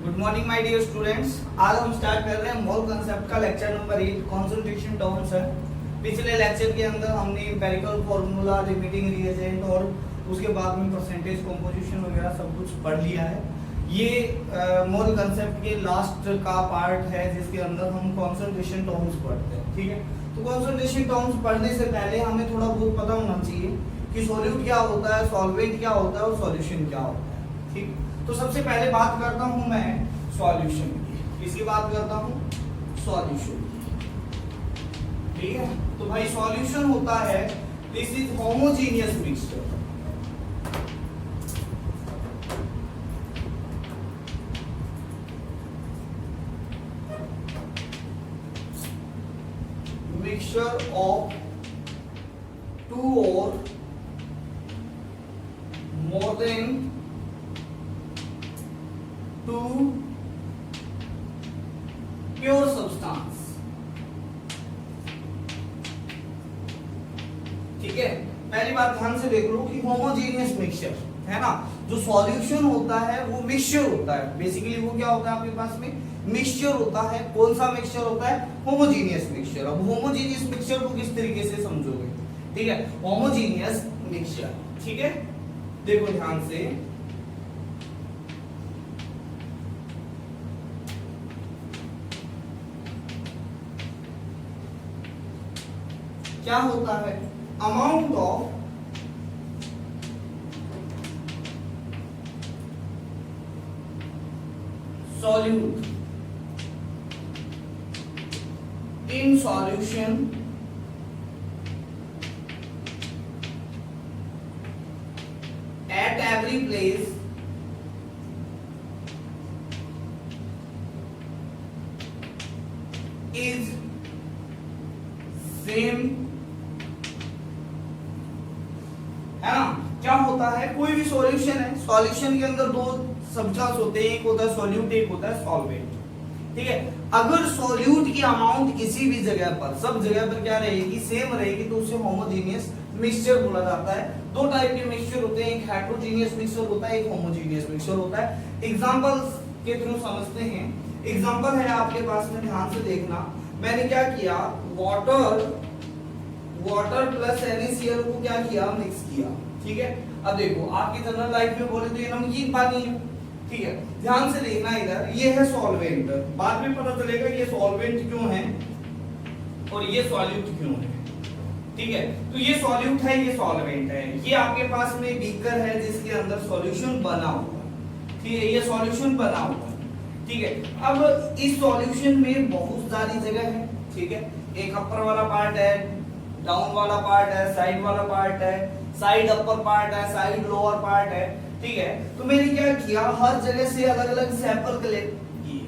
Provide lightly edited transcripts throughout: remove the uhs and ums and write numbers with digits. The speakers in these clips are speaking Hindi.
Good morning my dear students. आज हम स्टार्ट कर रहे हैं मोल कंसेप्ट का लेक्चर नंबर 8 कंसंट्रेशन टर्म्स है। पिछले लेक्चर के अंदर हमने एम्पिरिकल फार्मूला, लिमिटिंग रिएजेंट और उसके बाद में परसेंटेज कंपोजिशन वगैरह सब कुछ पढ़ लिया है। ये मोल कंसेप्ट के लास्ट का पार्ट है जिसके अंदर हम कंसंट्रेशन टर्म्स पढ़ते हैं। ठीक है, तो कंसंट्रेशन टर्म्स पढ़ने से पहले हमें थोड़ा बहुत पता होना चाहिए कि सॉल्यूट क्या होता है, सॉल्वेंट क्या होता है और सॉल्यूशन क्या होता है। ठीक, तो सबसे पहले बात करता हूं मैं सॉल्यूशन की। किसकी बात करता हूं? सॉल्यूशन की। ठीक है, तो भाई सॉल्यूशन होता है this is homogeneous mixture. Mixture of two और more than two pure substance. ठीक है, पहली बात ध्यान से देख लो कि होमोजेनियस मिक्सचर है ना, जो सॉल्यूशन होता है वो मिक्सचर होता है। बेसिकली वो क्या होता है आपके पास में? मिक्सचर होता है। कौन सा मिक्सचर होता है? Homogeneous mixture. अब होमोजेनियस मिक्सचर को किस तरीके से समझोगे? ठीक है, होमोजेनियस मिक्सचर। ठीक है, देखो ध्यान से, क्या होता है? Amount of solute in solution at every place is same. है ना, क्या होता है? कोई भी सॉल्यूशन है, सॉल्यूशन के अंदर दो सब्सटेंस होते हैं, एक होता है सॉल्यूट, एक होता है सॉल्वेंट। ठीक है, अगर सॉल्यूट की अमाउंट किसी भी जगह पर, सब जगह पर क्या रहेगी? सेम रहेगी, तो उसे होमोजेनियस मिक्सचर बोला जाता है। दो टाइप के मिक्सचर होते हैं, एक हेटेरोजेनियस मिक्सचर होता है, एक होमोजेनियस मिक्सचर होता है। एग्जांपल्स के थ्रू समझते हैं। एग्जांपल है आपके पास में, ध्यान से देखना। मैंने क्या किया? वाटर प्लस NaCl को क्या किया? मिक्स किया। ठीक है, अब देखो आपकी जनरल लाइफ में बोले तो ये नमकीन पानी है। ठीक है, ध्यान से देखना, इधर ये है सॉल्वेंट। बाद में पता चलेगा ये सॉल्वेंट क्यों है और ये सॉल्यूट क्यों है। ठीक है, तो ये सॉल्यूट है, ये सॉल्वेंट है। ये आपके पास में बीकर है जिसके अंदर सॉल्यूशन बना हुआ। ठीक है, ये सॉल्यूशन बना हुआ। ठीक है, अब इस सॉल्यूशन में बहुत सारी जगह है। ठीक है, एक अपर वाला पार्ट है, डाउन वाला पार्ट है, साइड वाला पार्ट है, साइड अपर पार्ट है, साइड लोअर पार्ट है। ठीक है, तो मैंने क्या किया? हर जगह से अलग अलग सैंपल कलेक्ट किए।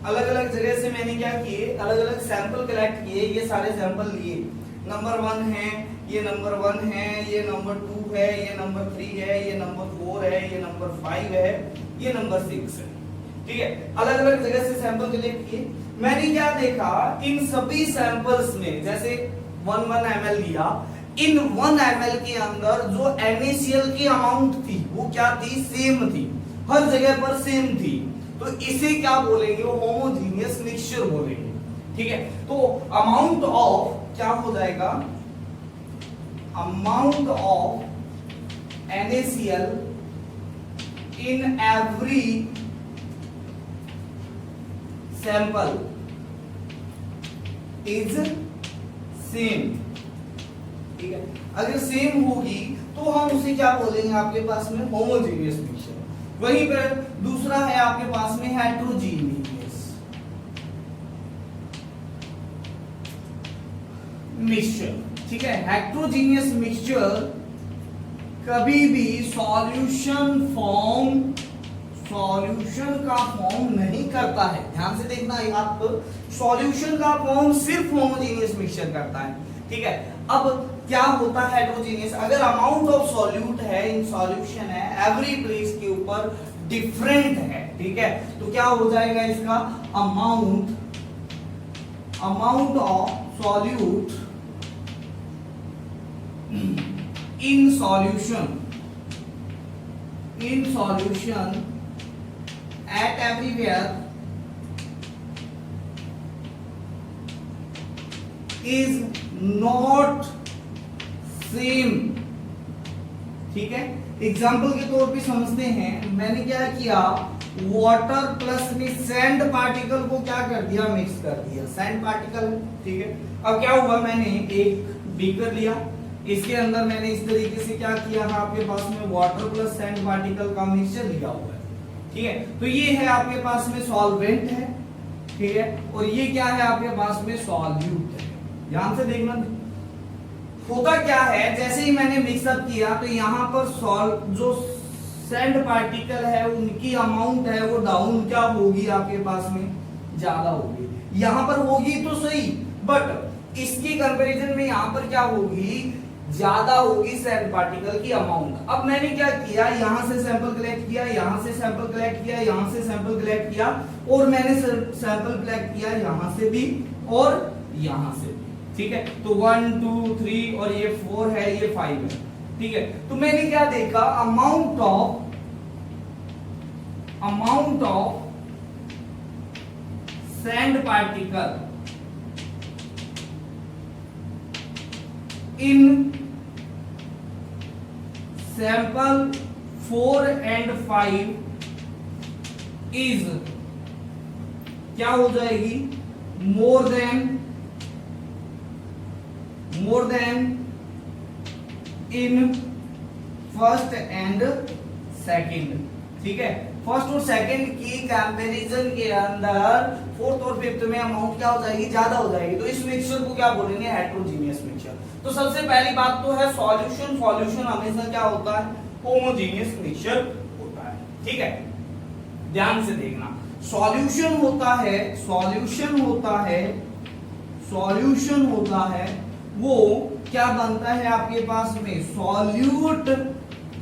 अलग अलग जगह से मैंने क्या किए? अलग अलग सैंपल कलेक्ट किए। ये सारे सैंपल लिए। नंबर 1 है, ये नंबर 1 है, ये नंबर 2 है, ये नंबर 3 है, ये नंबर 4 है, ये नंबर 5 है, ये नंबर 6 है। ठीक है, अलग अलग जगह से सैंपल कलेक्ट किए। मैंने क्या देखा? इन सभी सैंपल्स में, जैसे 1 ml लिया, इन 1 ml के अंदर जो NaCl की अमाउंट थी वो क्या थी? सेम थी, हर जगह पर सेम थी। तो इसे क्या बोलेंगे? वो होमोजेनियस मिक्सचर बोलेंगे। ठीक है, तो अमाउंट ऑफ क्या हो जाएगा? Amount of NaCl in every sample is same. ठीक है, अगर सेम होगी तो हम उसे क्या बोलेंगे? आपके पास में होमोजेनियस मिक्सचर। वहीं पर दूसरा है आपके पास में हेटेरोजेनियस मिक्सचर। ठीक है, हेटेरोजेनियस मिक्सचर कभी भी सॉल्यूशन का फॉर्म नहीं करता है। ध्यान से देखना, आप सॉल्यूशन का फॉर्म सिर्फ होमोजेनियस मिक्सचर करता है। ठीक है, अब क्या होता है हेटेरोजेनियस? अगर अमाउंट ऑफ सॉल्यूट है, इन सॉल्यूशन है, एवरी प्लेस के ऊपर डिफरेंट है। ठीक है, तो क्या हो जाएगा इसका? Amount of solute in solution at everywhere is not same। ठीक है, एग्जाम्पल के तौर पे समझते हैं। मैंने क्या किया, वाटर प्लस में सैंड पार्टिकल को क्या कर दिया, मिक्स कर दिया, सैंड पार्टिकल। ठीक है, अब क्या हुआ, मैंने एक बीकर लिया, इसके अंदर मैंने इस तरीके से क्या किया है, आपके पास में वाटर प्लस सैंड पार्टिकल का मिक्सचर लिया हुआ है। ठीक है, तो ये है आपके पास में सॉल्वेंट है। ठीक है, और ये क्या है आपके पास में, सॉल्यूट है। ध्यान से देखना, होता क्या है, जैसे ही मैंने मिक्सअप किया तो यहाँ पर जो सैंड पार्टिकल है उनकी अमाउंट है वो डाउन क्या होगी, आपके पास में ज्यादा होगी। यहाँ पर होगी तो सही, बट इसकी कंपैरिजन में यहाँ पर क्या होगी, ज्यादा होगी सैंड पार्टिकल की अमाउंट। अब मैंने क्या किया, यहां से सैंपल कलेक्ट किया, यहां से सैंपल कलेक्ट किया, यहां से सैंपल कलेक्ट किया, और मैंने सैंपल कलेक्ट किया यहां से भी और यहां से भी। ठीक है, तो 1 2 3 और ये 4 है, ये 5 है। ठीक है, तो मैंने क्या देखा, amount of sand particle in sample 4 and 5 is क्या हो जाएगी, more then in first and second. ठीक है, फर्स्ट और सेकंड की कंपैरिजन के अंदर फोर्थ और फिफ्थ में अमाउंट क्या हो जाएगी, ज्यादा हो जाएगी। तो इस मिक्सचर को क्या बोलेंगे, हेटेरोजीनियस मिक्सचर। तो सबसे पहली बात तो है सॉल्यूशन। सॉल्यूशन हमेशा क्या होता है, होमोजीनियस मिक्सचर होता है। ठीक है, ध्यान से देखना, सॉल्यूशन होता है वो क्या बनता है आपके पास में, सॉल्यूट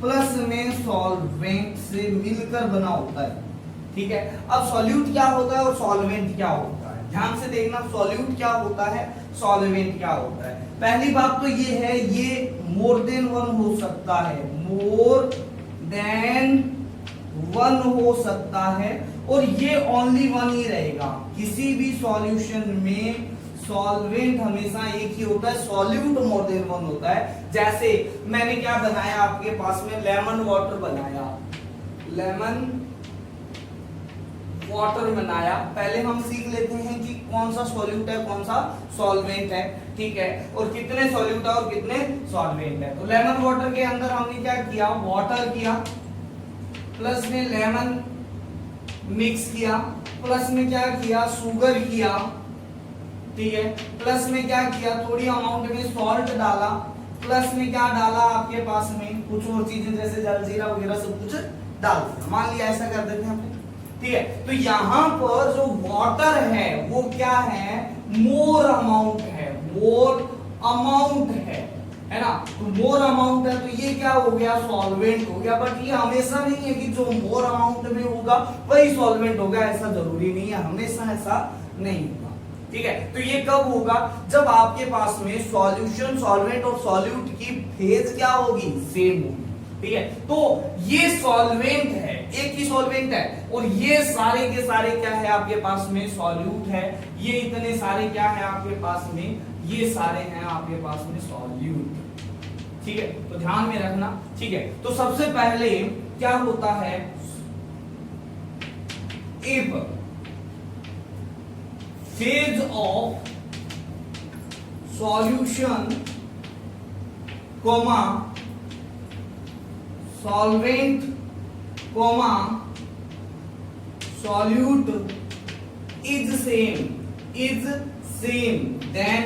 प्लस में सॉल्वेंट से मिलकर बना होता है। ठीक है, अब सॉल्यूट क्या होता है और सॉल्वेंट क्या होता है, ध्यान से देखना, सॉल्यूट क्या होता है, सॉल्वेंट क्या होता है। पहली बात तो ये है, ये मोर देन वन हो सकता है, मोर देन वन हो सकता है, और ये ओनली वन ही रहेगा। किसी भी सॉल्यूशन में सॉल्वेंट हमेशा एक ही होता है, सॉल्यूट मोर देन वन होता है। जैसे मैंने क्या बनाया आपके पास में, लेमन वाटर बनाया, पहले हम सीख लेते हैं कि कौन सा सॉल्यूट है कौन सा सॉल्वेंट है। ठीक है, और कितने सॉल्यूट है और कितने सॉल्वेंट है। तो लेमन वाटर के अंदर हमने क्या किया, वाटर किया, प्लस में लेमन मिक्स किया, प्लस में क्या किया, शुगर किया। ठीक है, प्लस में क्या किया, थोड़ी अमाउंट में सॉल्ट डाला, प्लस में क्या डाला आपके पास में कुछ और चीजें जैसे जलजीरा वगैरह सब कुछ डाल दिया। मान लिया ऐसा कर देते हैं हमने। ठीक है, तो यहां पर जो वाटर है वो क्या है, मोर अमाउंट है ना। तो मोर अमाउंट है तो ये क्या हो गया, सॉल्वेंट हो गया। बट ये हमेशा नहीं है कि जो मोर अमाउंट में होगा वही सॉल्वेंट होगा, ऐसा जरूरी नहीं है, हमेशा ऐसा नहीं होगा। ठीक है, तो ये कब होगा, जब आपके पास में सॉल्यूशन, सॉल्वेंट और सॉल्यूट की फेज क्या होगी, सेम होगी। ठीक है, तो ये सॉल्वेंट है, एक ही सॉल्वेंट है, और ये सारे के सारे क्या है आपके पास में, सॉल्यूट है। ये इतने सारे क्या है आपके पास में, ये सारे हैं आपके पास में सॉल्यूट। ठीक है, तो ध्यान में रखना। ठीक है, तो सबसे पहले क्या होता है, if phase of solution comma solvent comma solute is same then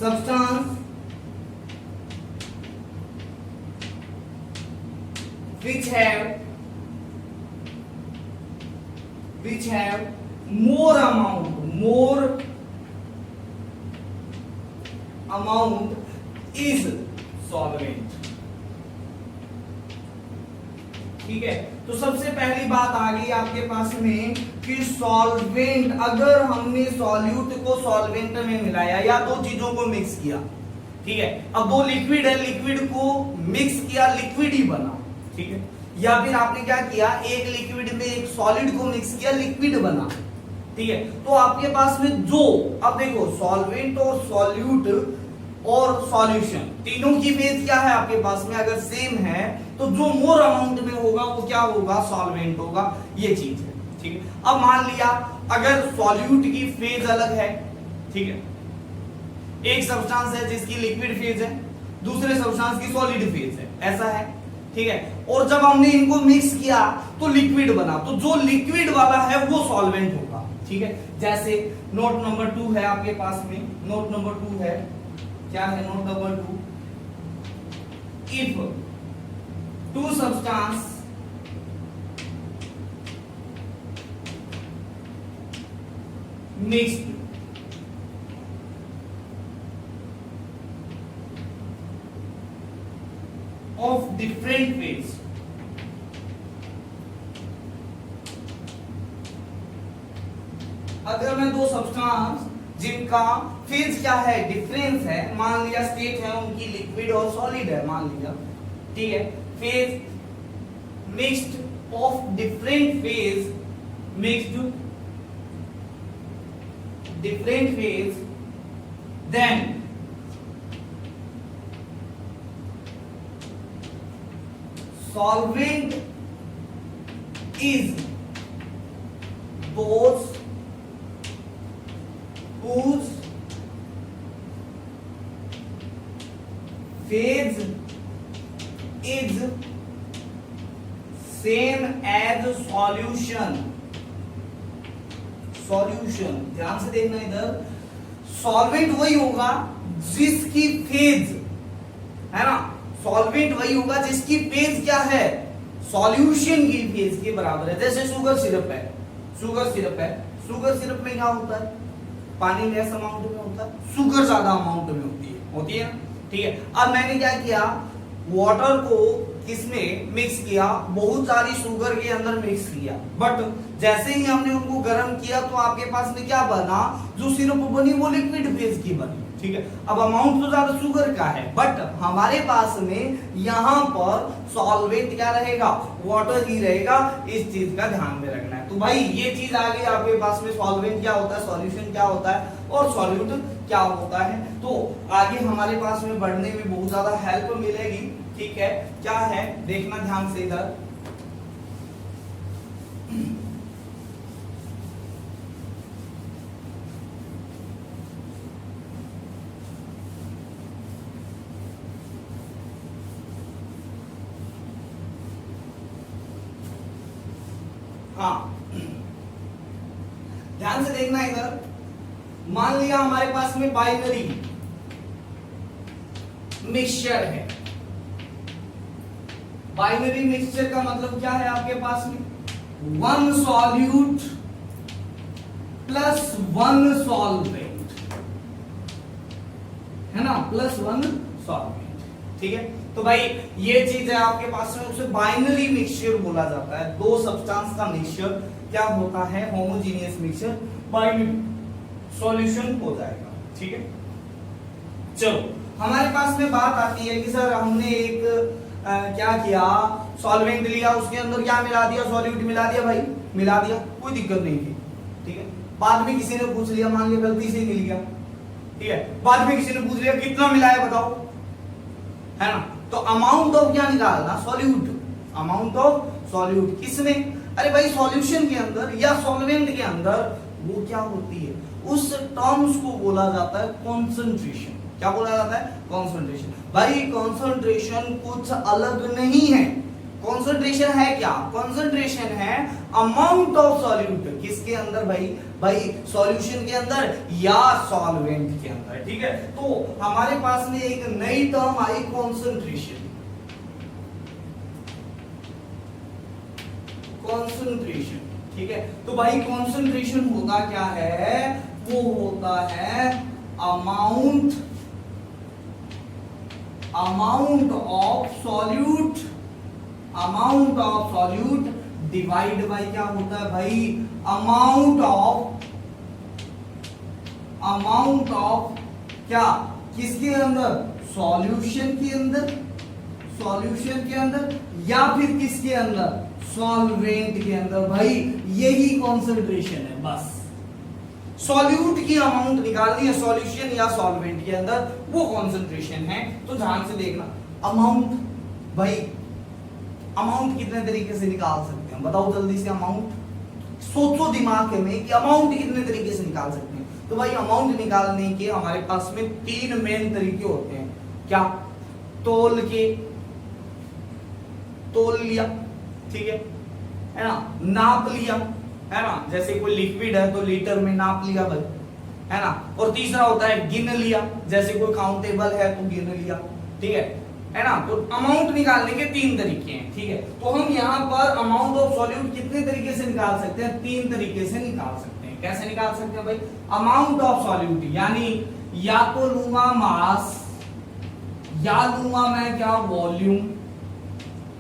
substance which have more amount is solvent। ठीक है, तो सबसे पहली बात आ गई आपके पास में कि सॉल्वेंट, अगर हमने सॉल्यूट को सॉल्वेंट में मिलाया या दो चीजों को मिक्स किया। ठीक है, अब दो लिक्विड है, लिक्विड को मिक्स किया, लिक्विड ही बना। ठीक है, या फिर आपने क्या किया, एक लिक्विड में एक सॉलिड को मिक्स किया, लिक्विड बना, ठीक है। तो आपके पास में जो, अब देखो सॉल्वेंट और सॉल्यूट और सॉल्यूशन तीनों की फेज क्या है आपके पास में, अगर सेम है तो जो मोर अमाउंट में होगा वो क्या होगा, सॉल्वेंट होगा, ये चीज है, ठीक है। अब मान लिया अगर सॉल्यूट की फेज अलग है, ठीक है, एक सब्सटेंस है जिसकी लिक्विड फेज है, दूसरे सब्सटेंस की सॉलिड फेज है, ऐसा है, ठीक है। और जब हमने इनको मिक्स किया तो लिक्विड बना, तो जो लिक्विड वाला है वो सॉल्वेंट होगा, ठीक है। जैसे नोट नंबर 2 है आपके पास में, नोट नंबर 2 है, क्या है note number 2, if two substance mixed of different phase, अगर मैं दो सब्सटेंस जिनका फेज क्या है, डिफरेंस है, मान लिया स्टेट है उनकी लिक्विड और सॉलिड है, मान लिया, ठीक है, phase mixed of different phase, mixed different phase, then solvent is those whose phase is same as solution, solution ध्यान से देखना इधर, सॉल्वेंट वही होगा जिसकी फेज है ना, सॉल्वेंट वही होगा जिसकी फेज क्या है, सॉल्यूशन की फेज के बराबर है। जैसे शुगर सिरप है, शुगर सिरप है, शुगर सिरप में क्या होता है, पानी लेस अमाउंट में होता है, शुगर ज्यादा अमाउंट में होती है ना, ठीक है। अब मैंने क्या किया, वाटर को किसमें मिक्स किया, बहुत सारी शुगर के अंदर मिक्स किया, बट जैसे ही हमने उनको गर्म किया तो आपके पास में क्या बना, जो सिरप बनी वो लिक्विड फेज की बनी, ठीक है। अब अमाउंट तो ज्यादा शुगर का है, बट हमारे पास में यहाँ पर सॉल्वेंट क्या रहेगा, वाटर ही रहेगा, इस चीज का ध्यान में रखना है। तो भाई ये चीज आ गई आपके पास में, सॉल्वेंट क्या होता है, सॉल्यूशन क्या होता है और सॉल्यूट क्या होता है। तो आगे हमारे पास में बढ़ने में बहुत ज्यादा हेल्प मिलेगी, ठीक है। क्या है देखना ध्यान से इधर, हाँ ध्यान से देखना इधर, मान लिया हमारे पास में बाइनरी मिक्सचर है, बाइनरी मिक्सचर का मतलब क्या है आपके पास में, one solute plus one solvent, है ना, प्लस वन सॉल्वेंट, ठीक है। तो भाई ये चीज है आपके पास में, उसे बाइनरी मिक्सचर बोला जाता है। दो सब्सटेंस का मिक्सचर क्या होता है, होमोजेनियस मिक्सचर, बाइनरी सॉल्यूशन हो जाएगा, ठीक है। चलो हमारे पास में बात आती है कि सर हमने एक क्या किया, सॉल्वेंट लिया, उसके अंदर क्या मिला दिया, सॉल्यूट मिला दिया, भाई मिला दिया, कोई दिक्कत नहीं थी, ठीक है। बाद में किसी ने पूछ लिया, मान लिया गलती से मिल गया, ठीक है, बाद में किसी ने पूछ लिया कितना मिला है बताओ, है ना, तो अमाउंट ऑफ क्या निकालना, सॉल्यूट, अमाउंट ऑफ सॉल्यूट किसमें, अरे भाई सॉल्यूशन के अंदर या सॉल्वेंट के अंदर, वो क्या होती है, उस टर्म्स को बोला जाता है कॉन्सेंट्रेशन। क्या बोला जाता है, कॉन्सेंट्रेशन। भाई कॉन्सेंट्रेशन कुछ अलग नहीं है, कॉन्सेंट्रेशन है क्या, कॉन्सेंट्रेशन है अमाउंट ऑफ सॉल्यूट, किसके अंदर भाई, भाई सॉल्यूशन के अंदर या सॉल्वेंट के अंदर, ठीक है। तो हमारे पास में एक नई टर्म आई कॉन्सेंट्रेशन, कॉन्सेंट्रेशन, ठीक है। तो भाई कॉन्सेंट्रेशन होता क्या है, वो होता है amount of solute, amount of solute divide by क्या होता है भाई, अमाउंट ऑफ क्या, किसके अंदर, सॉल्यूशन के अंदर, सॉल्यूशन के अंदर या फिर किसके अंदर, सॉल्वेंट के अंदर। भाई यही कॉन्सेंट्रेशन है, बस सॉल्यूट की अमाउंट निकालनी है सॉल्यूशन या सॉल्वेंट के अंदर, वो कॉन्सेंट्रेशन है। तो ध्यान से देखना, अमाउंट, भाई अमाउंट कितने तरीके से निकाल सकते हैं, बताओ जल्दी से। अमाउंट सोचो दिमाग में कि अमाउंट कितने तरीके से निकाल सकते हैं। तो भाई अमाउंट निकालने के हमारे पास में 3 मेन तरीके होते हैं। क्या, तोल के, तोल लिया, ठीक है ना, नाप लिया, है ना, जैसे कोई लिक्विड है तो लीटर में नाप लिया भाई, है ना। और तीसरा होता है गिन लिया, जैसे कोई काउंटेबल है तो गिन लिया, ठीक है ना। तो अमाउंट निकालने के 3 तरीके हैं, ठीक है। तो हम यहाँ पर अमाउंट ऑफ सॉल्यूट कितने तरीके से निकाल सकते हैं, 3 तरीके से निकाल सकते हैं। कैसे निकाल सकते हैं भाई, अमाउंट ऑफ सॉल्यूट यानी या तो लूंगा मास या लूंगा मैं क्या, वॉल्यूम,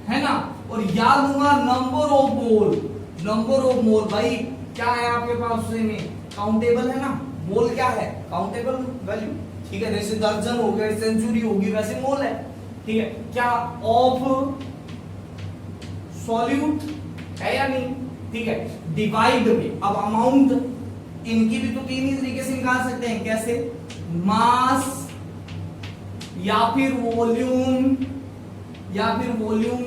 है ना, और या लूंगा number of mole. Number of मोल भाई क्या है आपके पास में, काउंटेबल है ना, मोल क्या है, काउंटेबल वैल्यू, ठीक है। जैसे दर्जन हो गया, सेंचुरी होगी, वैसे मोल है, ठीक है। क्या, ऑफ सॉल्यूट है या नहीं, ठीक है। डिवाइड में, अब अमाउंट इनकी भी तो 3 ही तरीके से निकाल सकते हैं। कैसे, मास या फिर वॉल्यूम, या फिर वॉल्यूम,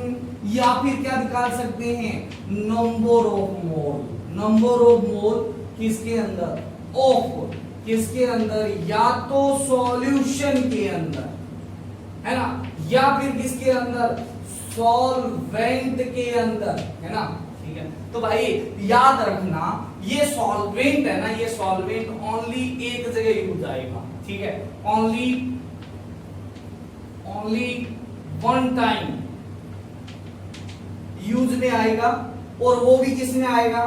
या फिर क्या निकाल सकते हैं, number of mole. Number of मोल किसके अंदर, ऑफ किसके अंदर, या तो सॉल्यूशन के अंदर, है ना, या फिर किसके अंदर, सॉल्वेंट के अंदर, है ना, ठीक है। तो भाई याद रखना, ये सॉल्वेंट है ना, ये सॉल्वेंट ओनली एक जगह यूज आएगा, ठीक है, ओनली वन टाइम यूज में आएगा, और वो भी किसमें आएगा,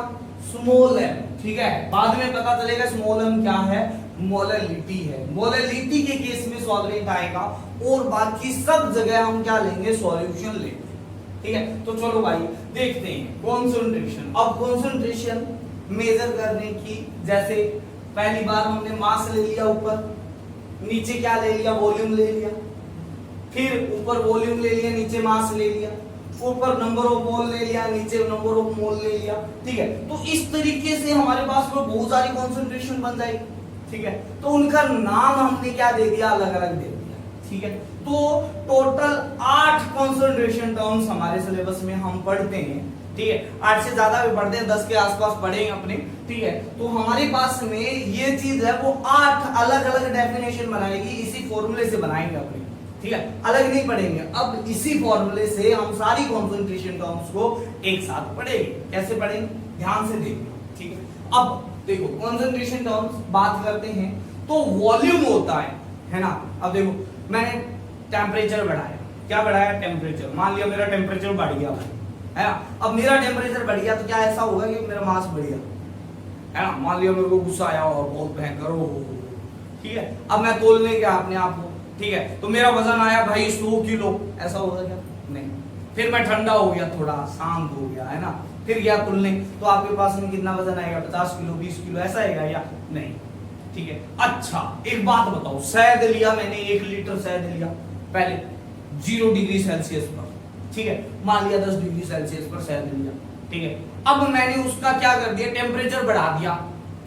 स्मॉल एम, ठीक है। बाद में पता चलेगा स्मॉल एम क्या है, मोलैलिटी है। मोलैलिटी के केस में सॉल्वेंट आएगा, और बाकी सब जगह हम क्या लेंगे, सॉल्यूशन लेंगे, ठीक है। तो चलो भाई देखते हैं कॉन्सेंट्रेशन। अब कॉन्सेंट्रेशन मेजर करने की, जैसे पहली बार हमने मास ले लिया ऊपर, नीचे क्या ले लिया, वॉल्यूम ले लिया, फिर ऊपर वॉल्यूम ले लिया, नीचे मास ले लिया, ऊपर नंबर ऑफ मोल ले लिया, नीचे नंबर ऑफ मोल ले लिया, ठीक है। तो इस तरीके से हमारे पास में बहुत सारी कॉन्सेंट्रेशन बन जाएगी, ठीक है। तो उनका नाम हमने क्या दे दिया, अलग अलग दे दिया, ठीक है। तो टोटल 8 कॉन्सेंट्रेशन टर्म्स हमारे सिलेबस में हम पढ़ते हैं, ठीक है। 8 से ज्यादा भी पढ़ते हैं, 10 के आसपास पढ़ेंगे अपने, ठीक है। तो हमारे पास में ये चीज है, वो 8 अलग अलग डेफिनेशन बनाएगी, इसी फॉर्मूले से बनाएंगे अपने, ठीक है, अलग नहीं पढ़ेंगे। अब इसी फॉर्मूले से हम सारी कॉन्सेंट्रेशन टर्म्स को एक साथ पढ़ेंगे। कैसे पढ़ेंगे, ध्यान से देखना, ठीक है। अब देखो कॉन्सेंट्रेशन टर्म्स बात करते हैं, तो वॉल्यूम होता है ना। अब देखो मैंने टेम्परेचर बढ़ाया, क्या बढ़ाया, टेम्परेचर। मान लिया मेरा टेम्परेचर बढ़ गया, है ना। अब मेरा टेम्परेचर बढ़ गया तो क्या ऐसा होगा कि मेरा मास बढ़ गया, है ना। मान लिया मेरे को गुस्सा आया और बहुत भयंकर हो, ठीक है। अब मैं तोलने गया अपने आप को, ठीक है, तो मेरा वजन आया भाई 100 किलो, ऐसा होगा क्या, नहीं। फिर मैं ठंडा हो गया, थोड़ा शांत हो गया, है ना, फिर गया तुलने, तो आपके पास में कितना वजन आएगा, 50 किलो, 20 किलो, ऐसा आएगा या नहीं, ठीक है। अच्छा एक बात बताओ, शहद लिया मैंने, 1 लीटर शहद लिया पहले 0 डिग्री सेल्सियस पर, ठीक है, मान लिया 10 डिग्री सेल्सियस पर शहद लिया, ठीक है। अब मैंने उसका क्या कर दिया, टेम्परेचर बढ़ा दिया,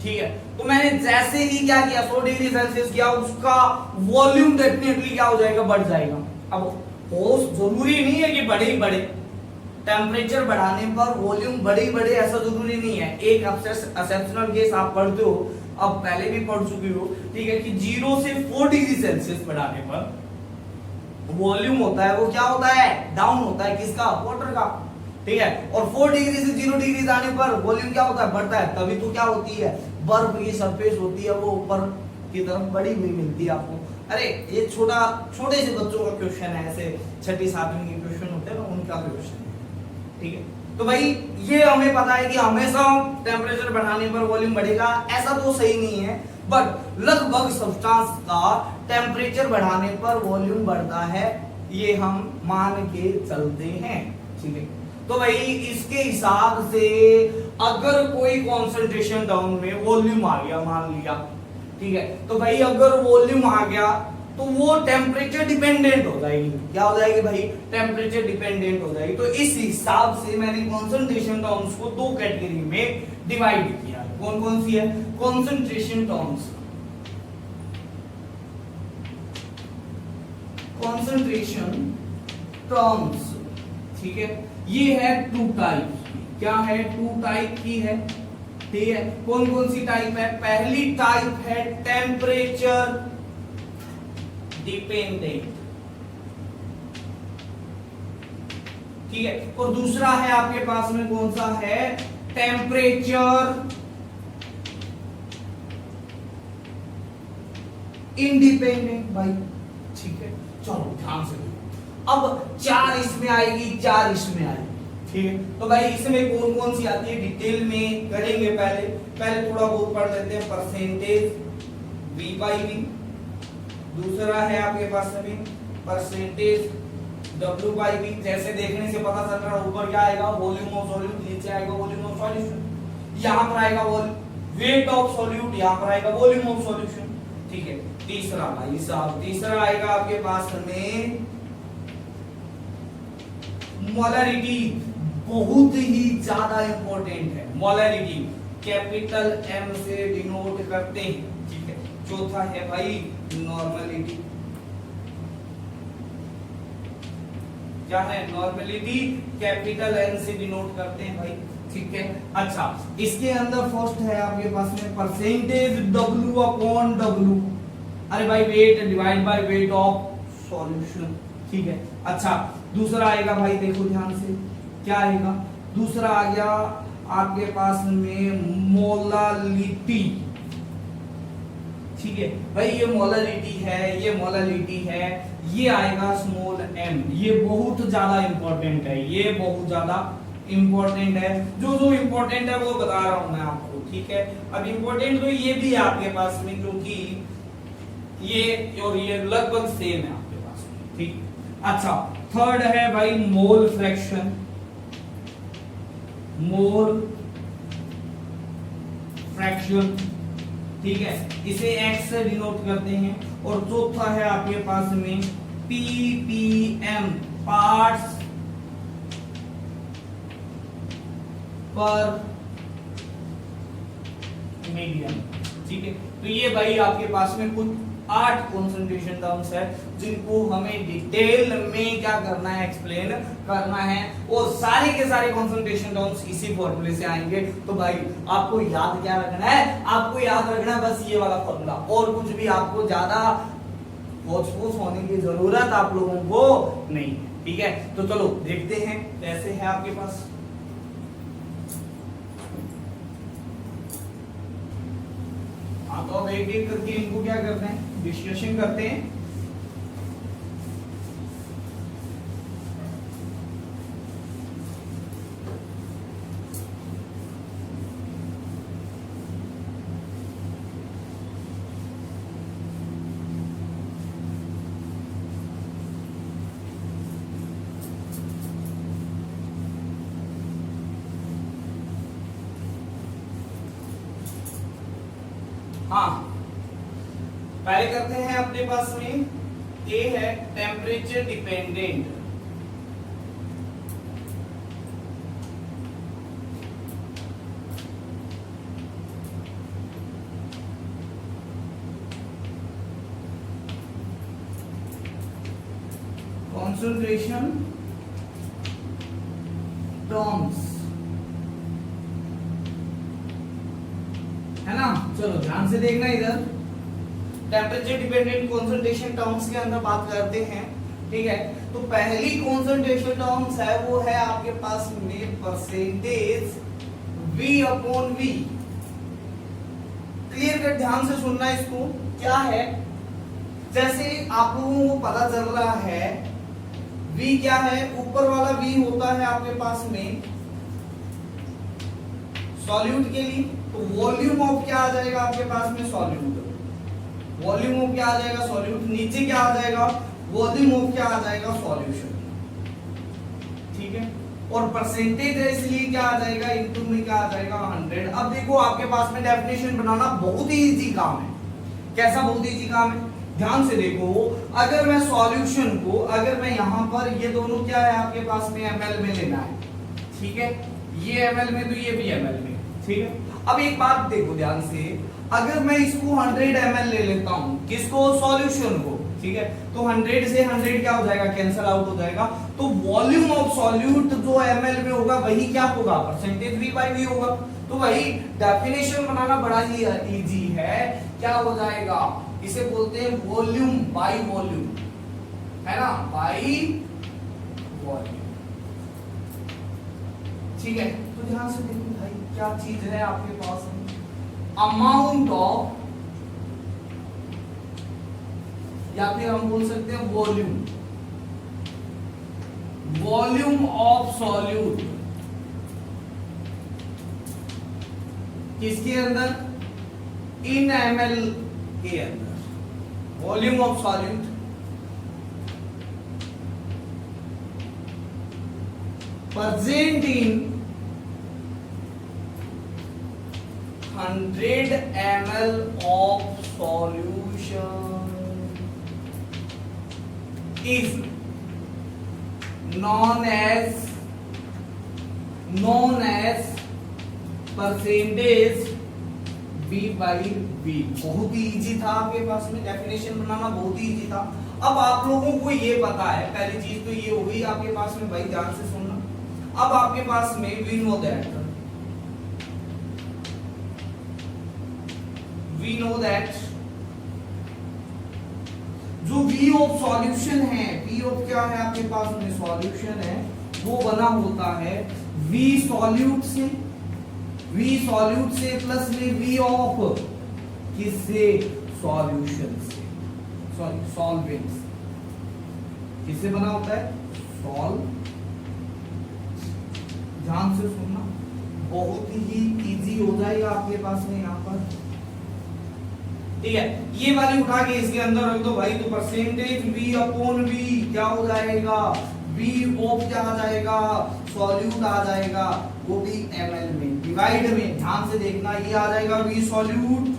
ठीक है। तो मैंने जैसे ही क्या किया, 100 डिग्री सेल्सियस किया, उसका वॉल्यूम डेफिनेटली क्या हो जाएगा, बढ़ जाएगा। अब वो जरूरी नहीं है कि बढ़े ही बढ़े, टेम्परेचर बढ़ाने पर वॉल्यूम बढ़े ही बढ़े ऐसा जरूरी नहीं है। एक एक्सेप्शनल केस आप पढ़ते हो, अब पहले भी पढ़ चुके हो, ठीक है, कि 0 से 4 डिग्री सेल्सियस बढ़ाने पर वॉल्यूम होता है, वो क्या होता है, डाउन होता है, किसका, वाटर का, ठीक है। और 4 डिग्री से 0 डिग्री जाने पर वॉल्यूम क्या होता है, बढ़ता है। तभी तो क्या होती है, बर्फ की सरफेस होती है, वो ऊपर की तरफ बढ़ी हुई मिलती है आपको। अरे ये छोटे से बच्चों का क्वेश्चन है, ऐसे 6ठी 7वीं के क्वेश्चन होते हैं ना, उनका क्वेश्चन है, ठीक है। तो भाई ये हमें पता है कि हमेशा टेम्परेचर बढ़ाने पर वॉल्यूम बढ़ेगा, ऐसा तो सही नहीं है, बट लगभग सब्सटेंस का टेम्परेचर बढ़ाने पर वॉल्यूम बढ़ता है, ये हम मान के चलते हैं, ठीक है। तो भाई इसके हिसाब से अगर कोई कॉन्सेंट्रेशन टर्म में वॉल्यूम आ गया, मान लिया, ठीक है, तो भाई अगर वॉल्यूम आ गया तो वो टेम्परेचर डिपेंडेंट हो जाएगी। क्या हो जाएगी भाई? टेम्परेचर डिपेंडेंट हो जाएगी। तो इस हिसाब से मैंने कंसंट्रेशन टर्म्स को दो कैटेगरी में डिवाइड किया। कौन कौन सी है? कंसंट्रेशन टर्म्स, कंसंट्रेशन टर्म्स, ठीक है। ये है टू टाइप। क्या है? टू टाइप की है, ठीक है। कौन कौन सी टाइप है? पहली टाइप है टेम्परेचर डिपेंडेंट, ठीक है। और दूसरा है आपके पास में कौन सा है? टेम्परेचर इंडिपेंडेंट भाई, ठीक है। चलो ध्यान से अब 4 इसमें आएगी, 4 इसमें आएगी, ठीक है। तो भाई इसमें कौन कौन सी आती है डिटेल में करेंगे। पहले थोड़ा बहुत पढ़ लेते हैं। परसेंटेज V by V, दूसरा है आपके पास में परसेंटेज W by V। जैसे देखने से पता चल रहा है ऊपर क्या आएगा? वॉल्यूम ऑफ सॉल्यूट, नीचे आएगा वॉल्यूम ऑफ सॉल्यूशन, यहां पर आएगा वेट ऑफ सॉल्यूट, यहां पर आएगा वॉल्यूम ऑफ सॉल्यूशन, ठीक है। तीसरा भाई साहब, तीसरा आएगा आपके पास में मोलरिटी, बहुत ही ज्यादा इंपॉर्टेंट है। मोलरिटी कैपिटल M से डिनोट करते हैं, ठीक है। चौथा है भाई नॉर्मलिटी। क्या है? नॉर्मलिटी कैपिटल N से डिनोट करते हैं भाई, ठीक है। अच्छा, इसके अंदर फर्स्ट है आपके पास में परसेंटेज W अपॉन W। अरे भाई weight divide by weight of solution, ठीक है। अच्छा, दूसरा आएगा भाई, देखो ध्यान से क्या आएगा? दूसरा आ गया आपके पास में मोलालिटी, ठीक है भाई। ये मोलालिटी है, ये मोलालिटी है, ये आएगा स्मॉल m। ये बहुत ज्यादा इंपॉर्टेंट है, ये बहुत ज्यादा इंपॉर्टेंट है। जो इंपॉर्टेंट है वो बता रहा हूं मैं आपको, ठीक है। अब इंपॉर्टेंट तो ये भी है आपके पास में, क्योंकि ये और ये लगभग सेम है आपके पास में, ठीक। अच्छा, थर्ड है भाई मोल फ्रैक्शन, मोल फ्रैक्शन, ठीक है। इसे x से डिनोट करते हैं। और चौथा है आपके पास में ppm, पार्ट्स पर मीडियम, ठीक है। तो ये भाई आपके पास में कुछ 8 कंसंट्रेशन टर्म्स है जिनको हमें डिटेल में क्या करना है? एक्सप्लेन करना है। और सारे के सारे कंसंट्रेशन टर्म्स इसी फॉर्मूले से आएंगे। तो भाई आपको याद क्या रखना है? आपको याद रखना है बस ये वाला फॉर्मूला, और कुछ भी आपको ज्यादा होच-पोच होने की जरूरत आप लोगों को नहीं, ठीक है। तो चलो देखते हैं कैसे है आपके पास। हाँ, तो अब एक एक करके इनको क्या करते हैं? डिस्कशन करते हैं। हाँ, पहले करते हैं अपने पास में ए है टेम्परेचर डिपेंडेंट, concentration टर्म्स, है ना। चलो ध्यान से देखना इधर। टेम्परेचर डिपेंडेंट कंसंट्रेशन टर्म्स के अंदर बात करते हैं, ठीक है। तो पहली कंसंट्रेशन टर्म्स है वो है आपके पास में percentage V upon V। Clear कर, ध्यान से सुनना इसको। क्या है? जैसे आप लोगों को पता चल रहा है V क्या है? ऊपर वाला V होता है आपके पास में सॉल्यूट के लिए। तो वॉल्यूम ऑफ क्या आ जाएगा आपके पास में? सॉल्यूट। वॉल्यूम ऑफ क्या आ जाएगा? सॉल्यूट। नीचे क्या आ जाएगा? वॉल्यूम ऑफ क्या आ जाएगा? सॉल्यूशन, ठीक है। और परसेंटेज है इसलिए क्या आ जाएगा? इनटू में क्या आ जाएगा? 100। अब देखो आपके पास में डेफिनेशन बनाना बहुत ही इजी काम है। कैसा बहुत इजी काम है? ध्यान से देखो, अगर मैं सॉल्यूशन को, अगर मैं यहां पर, ये दोनों क्या है आपके पास में ml में लेना है, ठीक है, ये ml में तो ये भी ml में, ठीक है। अब एक बात देखो ध्यान से, अगर मैं इसको 100 ml ले लेता हूं, किसको, सॉल्यूशन को, ठीक है, तो 100 से 100 क्या हो जाएगा, कैंसिल आउट हो जाएगा, तो वॉल्यूम ऑफ सॉल्यूट जो ml में होगा वही क्या होगा, परसेंटेज v बाई v होगा। तो वही डेफिनेशन बनाना बड़ा ही इजी है, क्या हो जाएगा, इसे बोलते हैं वॉल्यूम बाई वॉल्यूम, है ना, बाई वॉल्यूम, ठीक है। तो ध्यान से देखो भाई क्या चीज है आपके पास में, अमाउंट ऑफ, या फिर हम बोल सकते हैं वॉल्यूम, वॉल्यूम ऑफ सॉल्यूट किसके अंदर, इन ml के अंदर, volume of solute present in 100 ml of solution is known as percentage v by v। बहुत ही इजी था आपके पास में, डेफिनेशन बनाना बहुत ही इजी था। अब आप लोगों को ये पता है, पहली चीज तो ये हो गई आपके पास में, भाई ध्यान से सुनना। अब आपके पास में वी नो दैट जो v ऑफ सॉल्यूशन है, v ऑफ क्या है आपके पास में, सॉल्यूशन है, वो बना होता है v सॉल्यूट से, v सॉल्यूट से प्लस में v ऑफ किससे, सॉल्यूशन से, सॉरी सॉल्वेंट से, किससे बना होता है, सॉल्व। ध्यान से सुनना, बहुत ही इजी हो जाएगा आपके पास में यहाँ पर, ठीक है। ये वाली उठा के इसके अंदर रख दो भाई, तो परसेंटेज v अपॉन v क्या हो जाएगा, v ऑफ क्या आ जाएगा, सॉल्यूट आ जाएगा, वो भी ml में, डिवाइड में, ध्यान से देखना, ये आ जाएगा v सॉल्यूट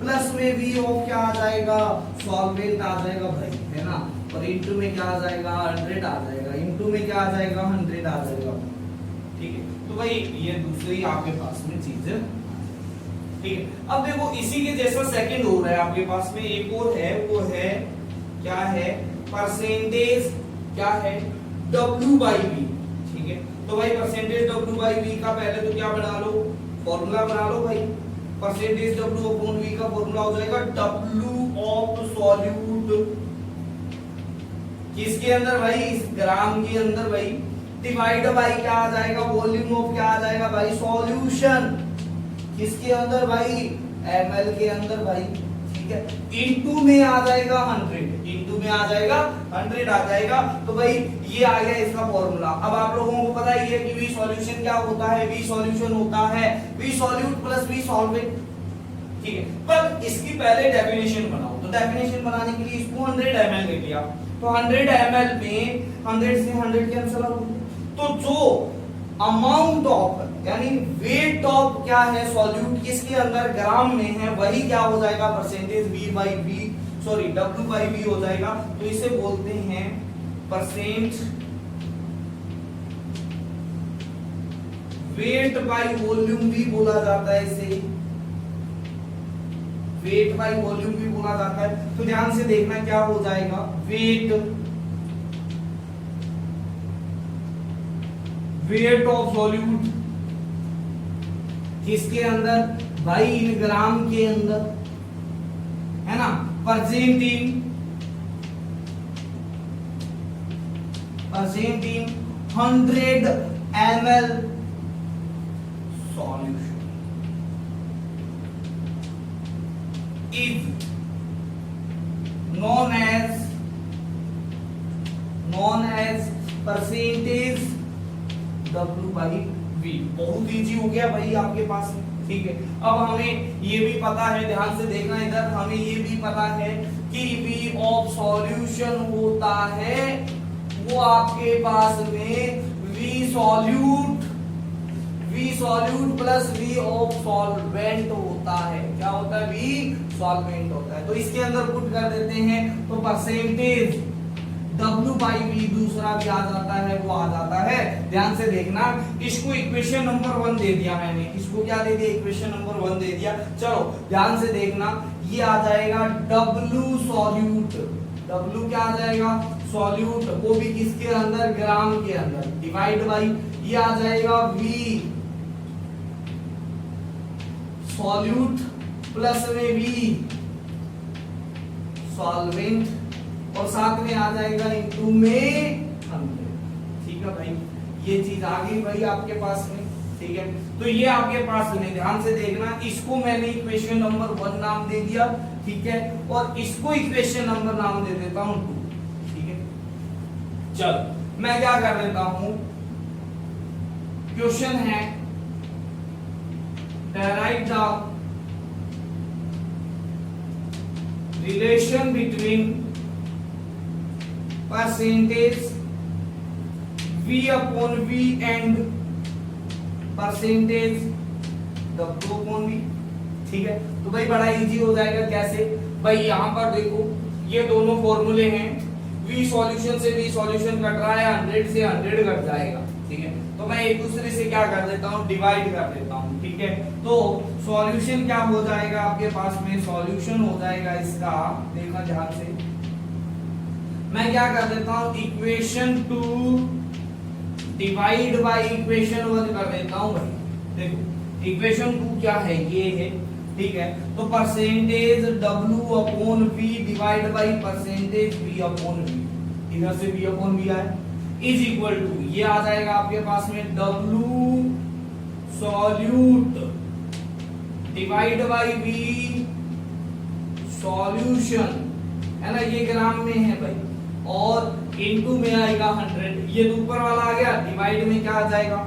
प्लस में v ऑफ क्या आ जाएगा, सॉल्वेंट आ जाएगा भाई, है ना, और इनटू में क्या आ जाएगा, 100 आ जाएगा, इनटू में क्या आ जाएगा, 100 आ जाएगा, ठीक है। तो भाई ये दूसरी आपके पास में चीज है, ठीक है। अब देखो इसी के जैसा सेकंड हो रहा है आपके पास में, एक और है, वो है क्या है, परसेंटेज क्या है, W बाई V, ठीक है। तो भाई परसेंटेज W बाई V का पहले तो क्या बना लो, फॉर्मूला बना लो भाई, परसेंटेज W अपॉन V का फॉर्मूला हो जाएगा W ऑफ सॉल्यूट किसके अंदर भाई, इस ग्राम के अंदर भाई, डिवाइड बाई क्या आ जाएगा, वॉल्यूम ऑफ क्या आ जाएगा भाई, सॉल्यूशन किसके अंदर भाई, ml के अंदर भाई, ठीक है, इनटू में आ जाएगा 100, इनटू में आ जाएगा 100 आ जाएगा। तो भाई ये आ गया इसका फॉर्मूला। अब आप लोगों को पता ही है कि v सॉल्यूशन क्या होता है, v सॉल्यूशन होता है v solute plus v solvent, ठीक है। पर इसकी पहले डेफिनेशन बनाओ, तो डेफिनेशन बनाने के लिए इसको 100 ml ले लिया, तो 100 ml में 100 से 100 कैंसिल आउट, तो जो अमाउंट ऑफ यानी वेट ऑफ क्या है, सॉल्यूट किसके अंदर, ग्राम में है, वही क्या हो जाएगा, percentage v by v, sorry w by v हो जाएगा। तो इसे बोलते हैं परसेंट वेट बाई वॉल्यूम भी बोला जाता है, इसे वेट बाई वॉल्यूम भी बोला जाता है। तो ध्यान से देखना क्या हो जाएगा, वेट ऑफ सॉल्यूट किसके अंदर भाई, इन ग्राम के अंदर, है ना, percent in 100 ml solution is known as percentage W by V। बहुत इजी हो गया भाई आपके पास में, ठीक है। अब हमें ये भी पता है, ध्यान से देखना इधर, हमें ये भी पता है कि V ऑफ सॉल्यूशन होता है वो आपके पास में V V solute plus V of solvent होता है। क्या होता है? V सॉल्वेंट होता है। तो इसके अंदर पुट कर देते हैं, तो परसेंटेज W बाई V दूसरा भी आ जाता है, वो आ जाता है। ध्यान से देखना, इसको इक्वेशन नंबर 1 दे दिया मैंने। इसको क्या दे दिया? इक्वेशन नंबर 1 दे दिया। चलो ध्यान से देखना, ये आ जाएगा W सॉल्यूट। W क्या आ जाएगा? सॉल्यूट, वो भी किसके अंदर? ग्राम के अंदर, डिवाइड बाई ये आ जाएगा V सॉल्यूट प्लस में V सॉल्वेंट, और साथ में आ जाएगा इनटू में 100। ठीक है भाई, ये चीज आ गई भाई आपके पास में। ठीक है, तो ये आपके पास में, ध्यान से देखना, इसको मैंने इक्वेशन नंबर 1 नाम दे दिया। ठीक है, और इसको इक्वेशन नंबर नाम दे देता हूं 2। ठीक है, चलो मैं क्या कर देता हूं, क्वेश्चन है derive the relation between percentage V upon V and percentage W upon V। ठीक है, तो भाई बड़ा इजी हो जाएगा। कैसे भाई? यहां पर देखो, ये दोनों फॉर्मूले हैं। V सॉल्यूशन से V सॉल्यूशन कट रहा है, 100 से 100 कट जाएगा। ठीक है, तो मैं एक दूसरे से क्या कर देता हूं? डिवाइड कर देता हूं। ठीक है, तो सॉल्यूशन क्या हो जाएगा आपके पास में? सॉल्यूशन हो जाएगा इसका, देखना ध्यान से, मैं क्या कर देता हूं? इक्वेशन 2 डिवाइड बाय इक्वेशन 1 कर देता हूं भाई। देखो इक्वेशन 2 क्या है? ये है। ठीक है, तो percentage W upon V divide by percentage V upon V, इधर से V अपॉन V आए, इज इक्वल टू, ये आ जाएगा आपके पास में W solute divide by V solution, है ना, ये ग्राम में है भाई, और इनटू में आएगा 100। ये तो ऊपर वाला आ गया, डिवाइड में क्या आ जाएगा?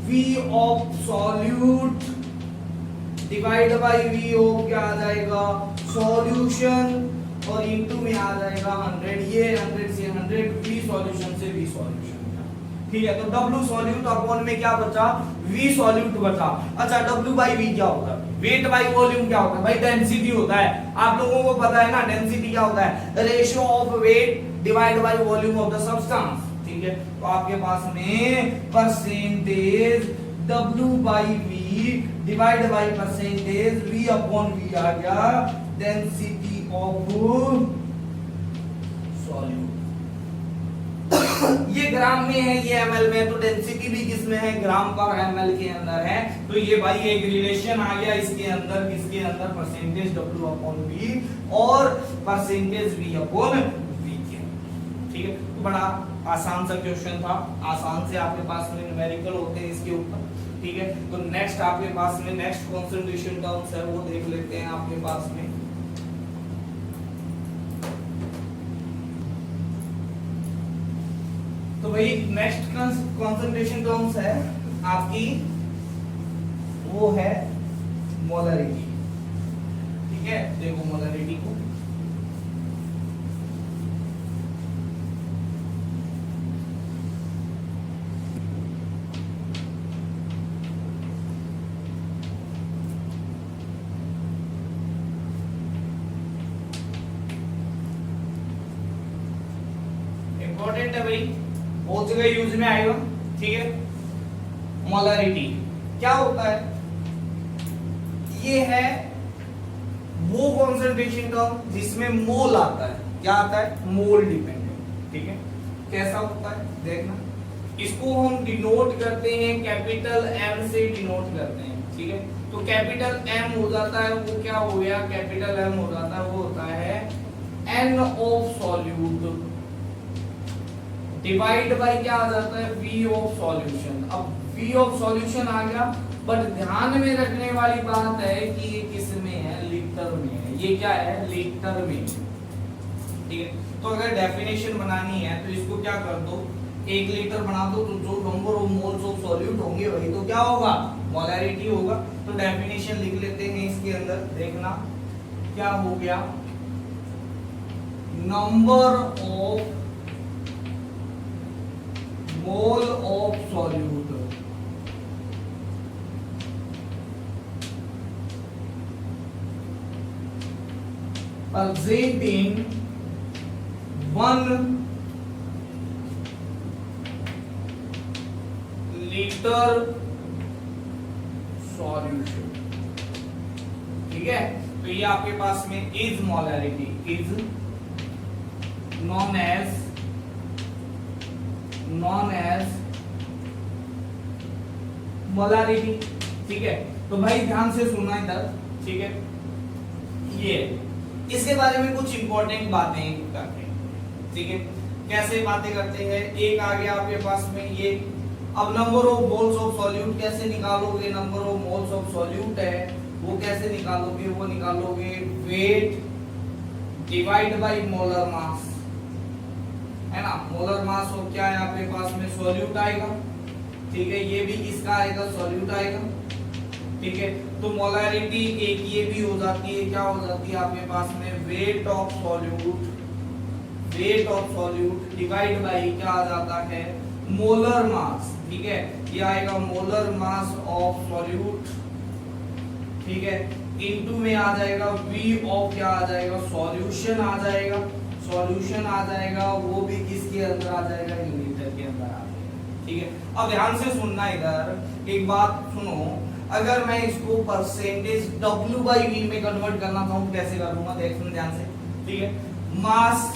V of solute divide by V of क्या आ जाएगा? सॉल्यूशन, और इनटू में आ जाएगा 100। ये 100 से 100, V सॉल्यूशन से V सॉल्यूशन। ठीक है, तो W सॉल्यूट अपॉन में क्या बचा? V सॉल्यूट बचा। अच्छा, W बाई V क्या होता है? वेट बाई वॉल्यूम क्या होता है भाई? डेंसिटी होता है। आप लोगों को पता है ना डेंसिटी क्या होता है? Ratio of weight divide by volume of the substance. ठीक है, तो आपके पास में percentage W by V divide by percentage V upon V आ गया, डेंसिटी ऑफ सॉल्यूट। ये ग्राम में है, ये ml में, तो डेंसिटी भी किस में है? ग्राम पर ml के अंदर है। तो ये भाई एक रिलेशन आ गया इसके अंदर, किसके अंदर? परसेंटेज W अपॉन V और परसेंटेज V अपॉन V के। ठीक है, तो बड़ा आसान सा क्वेश्चन था, आसान से आपके पास में न्यूमेरिकल होते हैं इसके ऊपर। ठीक है, तो नेक्स्ट आपके पास में नेक्स्ट कंसंट्रेशन टर्म्स है, वो देख लेते हैं आपके पास में। तो भाई नेक्स्ट कंसंट्रेशन टर्म्स है आपकी, वो है मोलरिटी। ठीक है, देखो मोलरिटी को, इंपॉर्टेंट है भाई, बहुत जगह यूज में आएगा। ठीक है, मोलरिटी क्या होता है? ये है वो कंसंट्रेशन टर्म जिसमें मोल आता है। क्या आता है? मोल डिपेंडेंट। ठीक है, कैसा होता है देखना, इसको हम डिनोट करते हैं कैपिटल M से डिनोट करते हैं। ठीक है, तो कैपिटल M हो जाता है, वो क्या हो गया? कैपिटल M हो जाता है, वो होता है N of solute divide by क्या आ जाता है? V of solution. अब V ऑफ सॉल्यूशन आ गया, बट ध्यान में रखने वाली बात है कि ये किस में है? लीटर में है। ये क्या है? लीटर में। ठीक है, तो अगर डेफिनेशन बनानी है तो इसको क्या कर दो, 1 लीटर बना दो, तो जो number of moles of solute होंगे वही तो क्या होगा? मोलरिटी होगा। तो डेफिनेशन लिख लेते हैं इसके अंदर, देखना क्या हो गया? Number of mole of solute presenting 1 liter solution. ठीक है, तो ये आपके पास में is molarity is known as molarity. ठीक है, तो भाई ध्यान से सुनना इधर। ठीक है, ये इसके बारे में कुछ इंपॉर्टेंट बातें करते हैं। ठीक है, कैसे बातें करते हैं, एक आ गया आपके पास में ये। अब number of moles of solute कैसे निकालोगे, number of moles of solute है वो कैसे निकालोगे, वो निकालोगे weight divide by molar mass, है ना। मोलर मास हो क्या है आपके पास में, सॉल्यूट आएगा। ठीक है, ये भी किसका आएगा, सॉल्यूट आएगा। ठीक है, तो मोलैरिटी एक ये भी हो जाती है, क्या हो जाती है आपके पास में, weight of solute divide by क्या आ जाता है, मोलर मास। ठीक है, ये आएगा मोलर मास ऑफ सॉल्यूट। ठीक है, इनटू में आ जाएगा V ऑफ क्या आ जाएगा, सॉल्यूशन आ जाएगा। सॉल्यूशन आ जाएगा, वो भी किसके अंदर आ जाएगा, लीटर के अंदर आ जाएगा। ठीक है, अब ध्यान से सुनना इधर एक बात सुनो, अगर मैं इसको परसेंटेज W/V में कन्वर्ट करना चाहूँ कैसे करूंगा, देखो ध्यान से। ठीक है, मास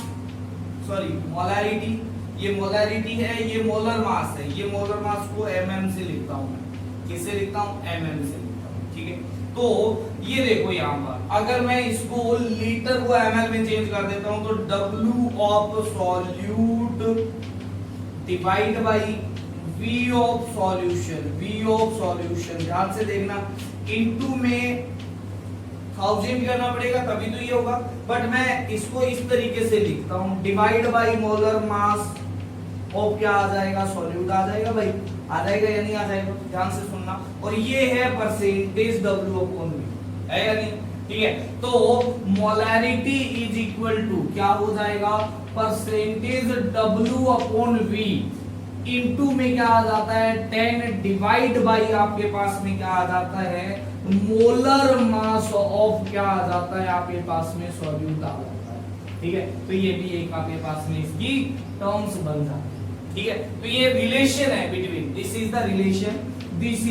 सॉरी मोलैरिटी, ये मोलैरिटी है, ये मोलर मास है, ये मोलर मास को mm से लिखता हूं मैं, किससे लिखता हूं, mm से लिखता हूं। ठीक है, तो ये देखो यहाँ पर अगर मैं इसको लीटर को ml में चेंज कर देता हूं तो W of solute divide by V of solution, ध्यान से देखना, इनटू में 1000 करना पड़ेगा तभी तो ये होगा, बट मैं इसको इस तरीके से लिखता हूं, divide by molar mass of क्या आ जाएगा, सॉल्यूट आ जाएगा। भाई आ जाएगा या नहीं आ जाएगा, ध्यान से सुनना। और ये है परसेंटेज W/V, है या नहीं। ठीक है, तो मोलैरिटी इज इक्वल टू क्या हो जाएगा, परसेंटेज W/V इनटू में क्या आ जाता है 10 डिवाइड बाई आपके पास में क्या आ जाता है, मोलर मास ऑफ क्या आ जाता है आपके पास में, सॉल्यूट आ जाता है। ठीक है, तो ये भी एक आपके पास में इसकी टर्म्स बन जाती है। ठीक है, तो ये रिलेशन है between, this is the relation, this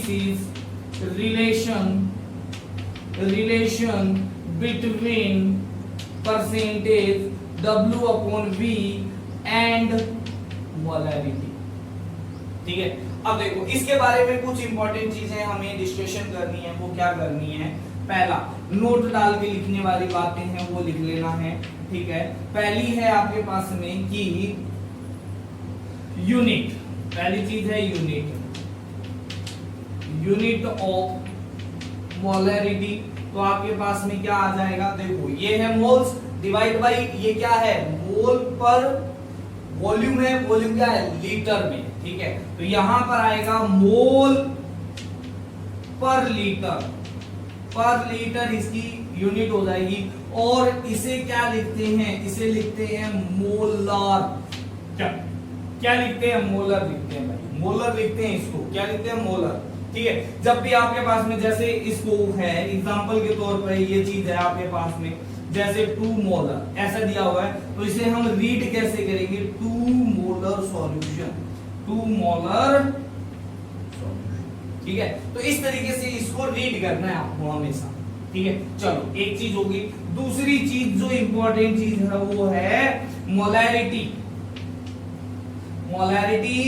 is relation between percentage W/V and molarity. ठीक है, अब देखो इसके बारे में कुछ इंपॉर्टेंट चीजें हमें डिस्कशन करनी है, वो क्या करनी है, पहला नोट डाल के लिखने वाली बातें हैं वो लिख लेना है। ठीक है, पहली है आपके पास में कि यूनिट, पहली चीज है यूनिट ऑफ मोलैरिटी, तो आपके पास में क्या आ जाएगा, देखो ये है मोल्स डिवाइड बाई ये क्या है, मोल पर वॉल्यूम है, वॉल्यूम क्या है, लीटर में। ठीक है, तो यहां पर आएगा मोल पर लीटर इसकी यूनिट हो जाएगी। और इसे क्या लिखते हैं, इसे लिखते हैं मोलर। क्या लिखते हैं, मोलर लिखते हैं भाई, मोलर लिखते हैं इसको, क्या लिखते हैं, मोलर। ठीक है, जब भी आपके पास में जैसे इसको है एग्जांपल के तौर पर ये चीज है आपके पास में, जैसे 2 मोलर ऐसा दिया हुआ है, तो इसे हम रीड कैसे करेंगे, 2 मोलर सॉल्यूशन, 2 मोलर सॉल्यूशन। ठीक है, तो इस तरीके से इसको रीड करना है आपको हमेशा। ठीक है, चलो एक चीज होगी। दूसरी चीज जो इंपॉर्टेंट चीज है वो है molarity. Molarity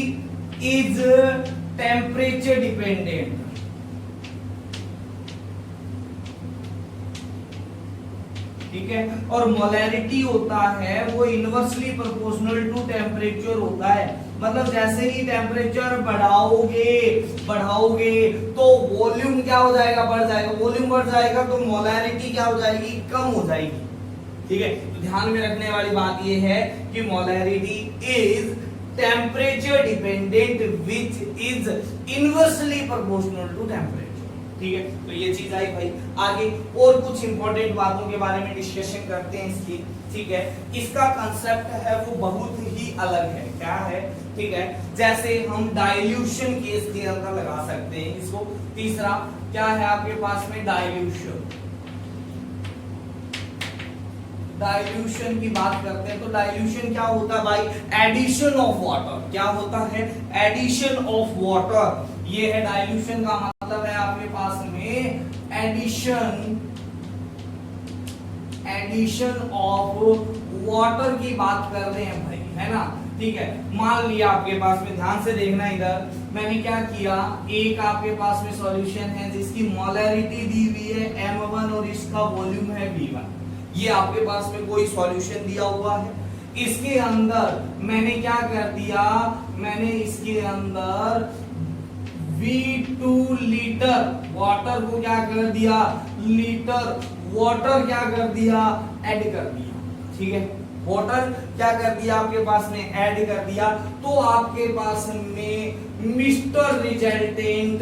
is temperature dependent. ठीक है, और मोलैरिटी होता है वो इनवर्सली प्रोपोर्शनल टू टेम्परेचर होता है, मतलब जैसे ही टेम्परेचर बढ़ाओगे तो वॉल्यूम क्या हो जाएगा, बढ़ जाएगा। वॉल्यूम बढ़ जाएगा तो मोलैरिटी क्या हो जाएगी, कम हो जाएगी। ठीक है, तो ध्यान में रखने वाली बात ये है कि molarity is temperature dependent which is inversely proportional to temperature. ठीक है, तो ये चीज आई भाई। आगे और कुछ इंपॉर्टेंट बातों के बारे में डिस्कशन करते हैं इसकी। ठीक है, इसका कंसेप्ट है वो बहुत ही अलग है। क्या है, ठीक है, जैसे हम डाइल्यूशन केस के अंदर लगा सकते हैं इसको। तीसरा क्या है आपके पास में, डाइल्यूशन। डाइल्यूशन की बात करते हैं तो डाइल्यूशन क्या होता है भाई, एडिशन ऑफ वाटर। क्या होता है, एडिशन ऑफ वाटर। ये है डाइल्यूशन का मतलब है आपके पास में एडिशन ऑफ वाटर की बात कर रहे हैं भाई, है ना। ठीक है, मान लिया आपके पास में, ध्यान से देखना इधर, मैंने क्या किया, एक आपके पास में सॉल्यूशन है जिसकी मोलैरिटी दी हुई है m1 और इसका वॉल्यूम है v1। ये आपके पास में कोई सॉल्यूशन दिया हुआ है, इसके अंदर मैंने क्या कर दिया, मैंने इसके अंदर V2 लीटर वाटर को क्या कर दिया, लीटर वाटर क्या कर दिया, ऐड कर दिया। ठीक है, वाटर क्या कर दिया आपके पास में, ऐड कर दिया। तो आपके पास में मिस्टर रिजल्टेंट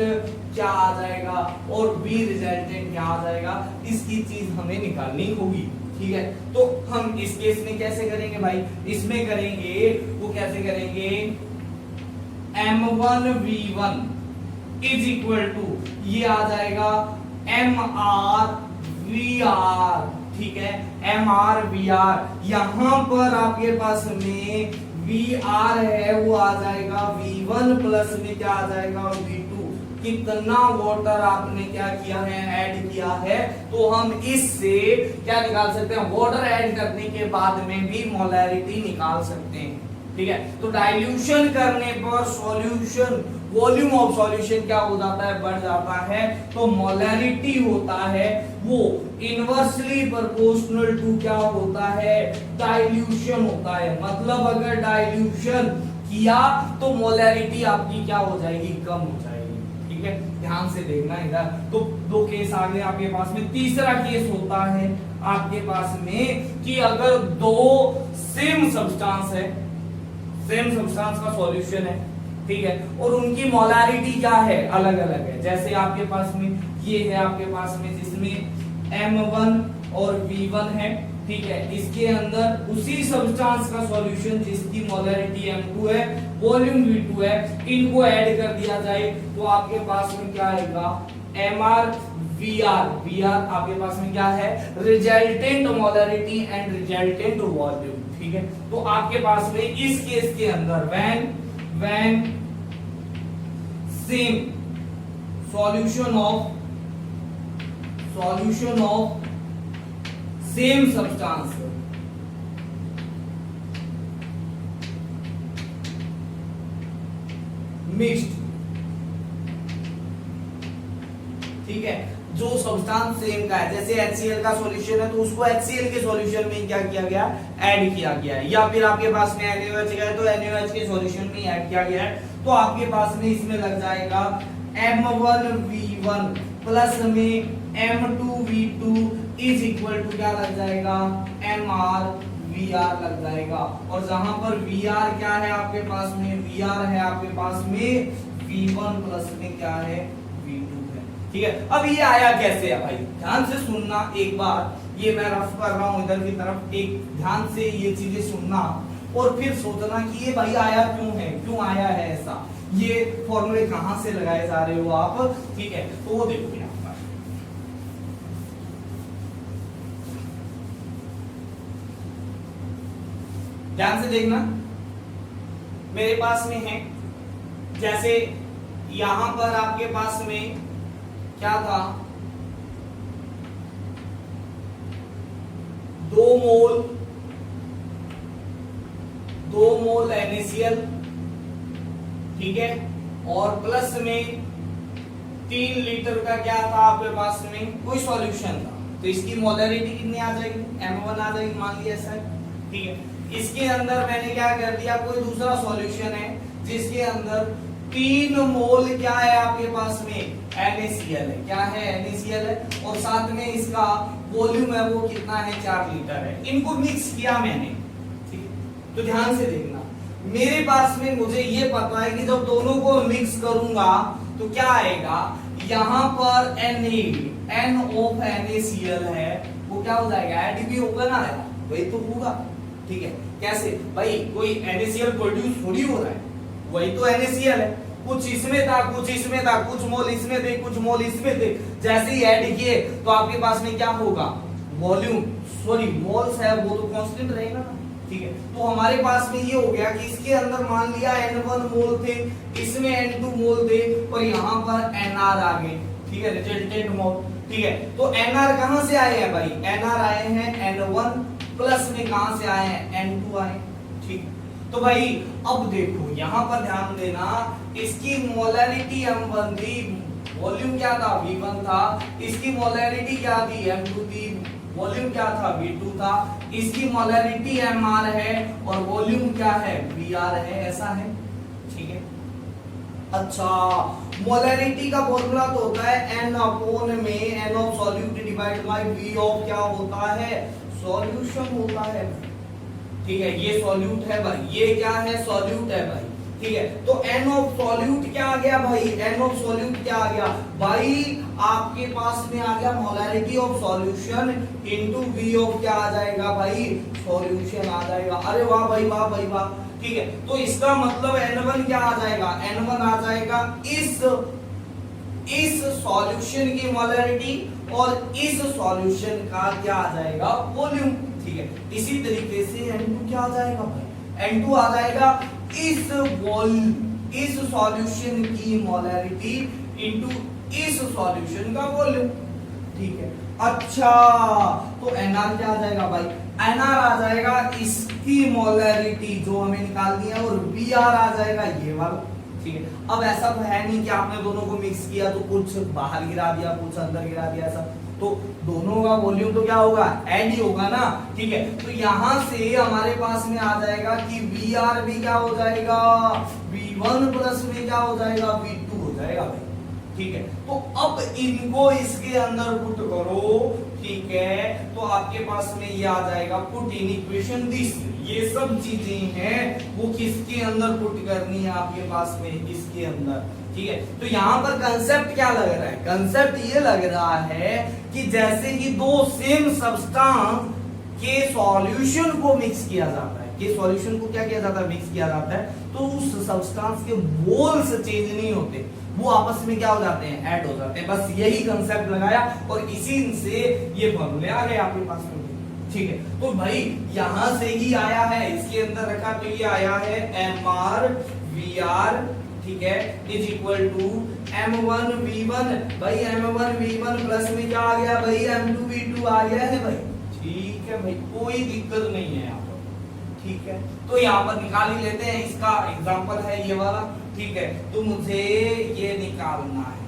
क्या आ जाएगा और बी रिजल्टेंट क्या आ जाएगा, इसकी चीज हमें निकालनी होगी। ठीक है, तो हम इस केस में कैसे करेंगे भाई, इसमें करेंगे वो कैसे करेंगे, m1v1 इज इक्वल टू ये आ जाएगा mr/vr। ठीक है, mr/vr, यहां पर आपके पास में vr है वो आ जाएगा v1 प्लस में क्या आ जाएगा v2। कितना वाटर आपने क्या किया है, ऐड किया है, तो हम इससे क्या निकाल सकते हैं, वाटर ऐड करने के बाद में भी मोलैरिटी निकाल सकते हैं। ठीक है, तो डाइल्यूशन करने पर सॉल्यूशन वॉल्यूम ऑफ सॉल्यूशन क्या हो जाता है, बढ़ जाता है। तो मोलैरिटी होता है वो इनवर्सली प्रोपोर्शनल टू क्या होता है, डाइल्यूशन होता है। मतलब अगर डाइल्यूशन किया तो मोलैरिटी आपकी क्या हो जाएगी, कम हो जाएगी। ठीक है, ध्यान से देखना इधर। तो दो केस आ गए आपके पास में। तीसरा केस होता है आपके पास में कि अगर दो सेम सब्सटेंस है, सेम सब्सटेंस का सॉल्यूशन है, ठीक है, और उनकी मोलैरिटी क्या है, अलग अलग है। जैसे आपके पास में ये है आपके पास में जिसमें m1 और v1 है। ठीक है, इसके अंदर उसी सब्सटेंस का सॉल्यूशन जिसकी मोलैरिटी m2 है, वॉल्यूम v2 है, इनको ऐड कर दिया जाए तो आपके पास में क्या आएगा, mr/vr। vr आपके पास में क्या है, resultant molarity and resultant volume. ठीक है, तो आपके पास में इस केस के अंदर when same solution of same substance mixed, ठीक है, जो सब्सटेंस सेम का है, जैसे HCl का सॉल्यूशन है तो उसको HCl के सॉल्यूशन में क्या किया गया, ऐड किया गया है, या फिर आपके पास में NaOH है तो NaOH के सॉल्यूशन में ऐड किया गया है। तो आपके पास में इसमें लग जाएगा m1v1 प्लस में m2v2 इज इक्वल टू क्या लग जाएगा, mr/vr लग जाएगा। और जहां पर vr क्या है आपके पास में, vr है आपके पास में v1 प्लस में क्या है, v2 है। ठीक है, अब ये आया कैसे है भाई, ध्यान से सुनना एक बार, ये मैं रफ कर रहा हूं इधर की तरफ, एक ध्यान से ये चीजें सुनना और फिर सोचना कि ये भाई आया क्यों है, क्यों आया है ऐसा, ये फॉर्मूले कहां से लगाए जा रहे हो आप। ठीक है, तो वो देखो यहाँ पर, ध्यान से देखना, मेरे पास में है, जैसे यहां पर आपके पास में क्या था, 2 मोल NaCl, ठीक है, और प्लस में 3 लीटर का क्या था आपके पास में, कोई सॉल्यूशन था, तो इसकी मोलैरिटी कितनी आ जाएगी, m1 आ जाएगी, मान लिया ऐसा है। ठीक है, इसके अंदर मैंने क्या कर दिया, कोई दूसरा सॉल्यूशन है जिसके अंदर 3 मोल क्या है आपके पास में, NaCl है, क्या है, NaCl है, और साथ में इसका वॉल्यूम है वो कितना है, 4 लीटर है। इनको मिक्स किया मैंने, ठीक है, तो ध्यान से देखना, मेरे पास में मुझे ये पता है कि जब दोनों को मिक्स करूंगा तो क्या आएगा, यहां पर N ऑफ NaCl है वो क्या हो जाएगा, ऐड भी होगा ना, वही तो होगा। ठीक है, कैसे भाई, कोई NaCl प्रोड्यूस थोड़ी हो रहा है, वही तो NaCl है, कुछ इसमें था, कुछ इसमें था, कुछ मोल इसमें थे, कुछ मोल इसमें थे, जैसे ही ऐड किए तो आपके पास में क्या होगा, वॉल्यूम सॉरी मोल्स है वो तो कांस्टेंट रहेगा ना, ठीक है। तो हमारे पास में ये हो गया कि इसके अंदर मान लिया N1 मोल थे, इसमें N2 मोल थे और यहाँ पर NR आ गए, ठीक है, रिजल्टेंट मोल, ठीक है। तो NR कहां से आए हैं भाई, NR आए हैं N1 प्लस में कहां से आए हैं N2 आए, ठीक। तो भाई अब देखो यहां पर ध्यान देना, इसकी मोलैरिटी M1 थी, वॉल्यूम क्या था V1 था, इसकी मोलैरिटी क्या थी M2 थी, वॉल्यूम क्या था V2 था, इसकी मोलैरिटी MR है और वॉल्यूम क्या है VR है, ऐसा है, ठीक है। अच्छा मोलैरिटी का फॉर्मूला तो होता है N अपॉन में N of solute divide by V of क्या होता है सॉल्यूशन होता है, ठीक है। ये सॉल्यूट है भाई, ये क्या है सॉल्यूट है भाई, ठीक है। तो N ऑफ सॉल्यूट क्या आ गया भाई, N ऑफ सॉल्यूट क्या आ गया भाई, आपके पास में आ गया molarity of solution into V of क्या आ जाएगा भाई सॉल्यूशन आ जाएगा। अरे वाह भाई वाह भाई वाह, ठीक है। तो इसका मतलब N1 क्या आ जाएगा, N1 आ जाएगा इस सॉल्यूशन की मोलैरिटी और इस सॉल्यूशन का क्या आ जाएगा वॉल्यूम, ठीक है। इसी तरीके से N2 क्या आ जाएगा भाई, N2 आ जाएगा इस सॉल्यूशन की मोलैरिटी इनटू इस सॉल्यूशन का वॉल्यूम, ठीक है। अच्छा तो NR क्या आ जाएगा भाई, NR आ जाएगा इसकी मोलैरिटी जो हमें निकालनी है और BR आ जाएगा ये वाला, ठीक है। अब ऐसा तो है नहीं कि आपने दोनों को मिक्स किया तो कुछ बाहर गिरा दिया कुछ अंदर गिरा दिया, ऐसा तो दोनों का वॉल्यूम तो क्या होगा ऐड ही होगा ना, ठीक है। तो यहां से हमारे पास में आ जाएगा कि VR भी क्या हो जाएगा V1 प्लस में क्या हो जाएगा V2 हो जाएगा भाई, ठीक है। तो अब इनको इसके अंदर पुट करो, ठीक है, तो आपके पास में ये आ जाएगा पुट इन इक्वेशन दिस, ये सब चीजें हैं वो किसके अंदर पुट करनी है आपके पास में इसके अंदर, ठीक है। तो यहाँ पर कंसेप्ट क्या लग रहा है, कंसेप्ट ये लग रहा है कि जैसे कि दो सेम सब्सटेंस के सॉल्यूशन को मिक्स किया जाता है, के सॉल्यूशन को क्या किया जाता है मिक्स किया जाता है, तो उस सब्सटेंस के मोल्स चेंज नहीं होते, वो आपस में क्या हो जाते हैं ऐड हो जाते हैं, बस यही कंसेप्ट लगाया और इसी से ये फॉर्मूले आ गए आपके पास में, ठीक है। तो भाई यहां से ही आया है, इसके अंदर रखा तो ये आया है MR VR, ठीक है, is equal to M1 V1, भाई M1 V1 प्लस में क्या आ गया भाई M2 V2 आ गया है भाई, ठीक है भाई, कोई दिक्कत नहीं है यहाँ पर, ठीक है। तो यहाँ पर निकाल ही लेते हैं, इसका एग्जांपल है ये वाला, ठीक है। तो मुझे ये निकालना है,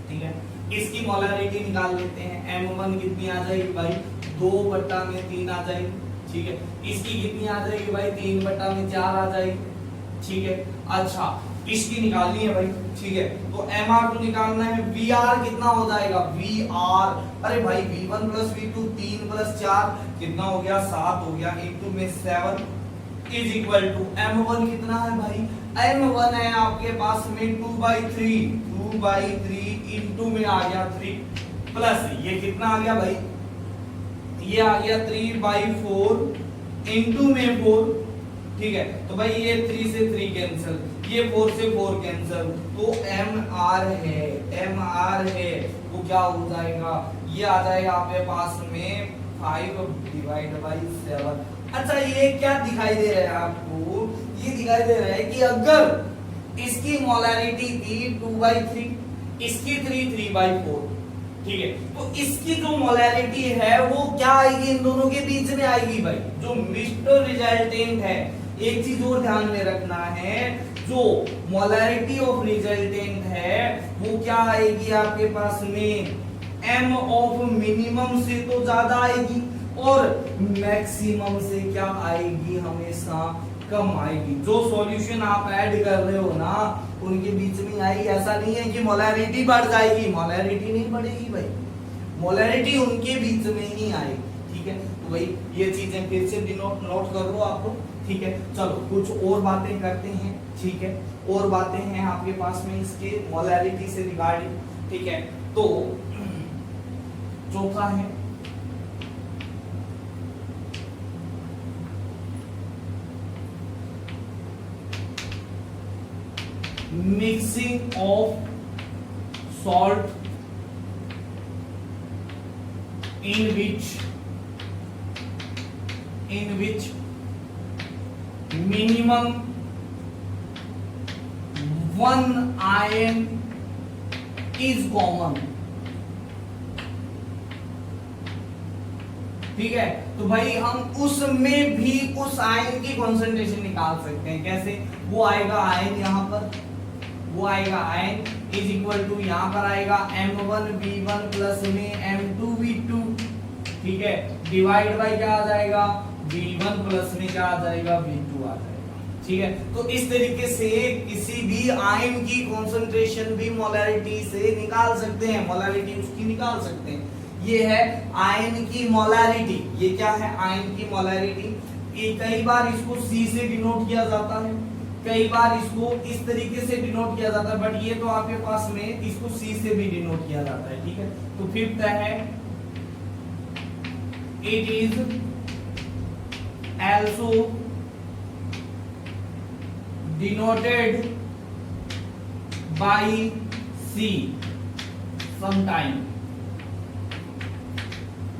ठीक है, इसकी मोलैरिटी निकाल लेते हैं, M1 कितनी आ जाएगी भाई 2/3 आ जाएगी, ठीक है। इसकी कितनी आ जाएगी भाई 3/4 आ जाएगी, ठीक है। अच्छा इसकी निकालनी है भाई, ठीक है। तो MR को निकालना है, VR कितना हो जाएगा VR, अरे भाई V1 प्लस V2 3 प्लस 4 कितना हो गया 7 हो गया, इनटू में 7 इज इक्वल टू M1 कितना है भाई, M1 है आपके पास में 2/3 इनटू में आ गया 3 प्लस ये कितना आ गया भाई, ये आ गया 3/4 इनटू में 4, ठीक है। तो भाई ये 3 से 3 कैंसिल, ये 4 से 4 कैंसिल, तो MR है वो क्या हो जाएगा, ये आ जाएगा आपके पास में 5/7। अच्छा ये क्या दिखाई दे रहा है आपको, ये दिखाई दे रहा है कि अगर इसकी मोलैरिटी थी 2/3, इसकी 3/4, ठीक है, तो इसकी जो मोलैरिटी है वो क्या आएगी इन दोनों के बीच में आएगी भाई, जो मिक्सचर रिजल्टेंट है। एक चीज और ध्यान में रखना है, जो मोलैरिटी ऑफ रिजल्टेंट है वो क्या आएगी आपके पास में M ऑफ मिनिमम से तो ज्यादा आएगी और मैक्सिमम से क्या आएगी हमेशा कम आएगी। जो सॉल्यूशन आप ऐड कर रहे हो ना उनके बीच में आएगी, ऐसा नहीं है कि मोलैरिटी बढ़ जाएगी, मोलैरिटी नहीं बढ़ेगी भाई, मोलैरिटी उनके बीच में ही आएगी, ठीक है। तो भाई ये चीजें फिर से नोट कर लो आपको, ठीक है। चलो कुछ और बातें करते हैं, ठीक है, और बातें हैं आपके पास में इसके मोलैरिटी से रिगार्डिंग, ठीक है। तो चौथा है mixing of salt in which minimum one ion is common। ठीक है, तो भाई हम उसमें भी उस आयन की कॉन्सेंट्रेशन निकाल सकते हैं। कैसे? वो आएगा आयन यहां पर, वो आएगा आयन इज इक्वल टू यहां पर आएगा M1V1 प्लस में M2V2। ठीक है, डिवाइड बाय क्या आ जाएगा? V1 प्लस में क्या आ जाएगा? V2 आ जाएगा। ठीक है, तो इस तरीके से किसी भी आयन की कॉन्सेंट्रेशन भी मोलैरिटी से निकाल सकते हैं, मोलैरिटी उसकी निकाल सकते हैं। ये है आयन की मोलैरिटी। ये क्या है? आयन की मोलैरिटी। कई बार इसको C से डिनोट किया जाता है, कई बार इसको इस तरीके से डिनोट किया जाता है, बट ये तो आपके पास में इसको C से भी डिनोट किया जाता है। ठीक है, तो फिफ्थ है it is also denoted by C sometime।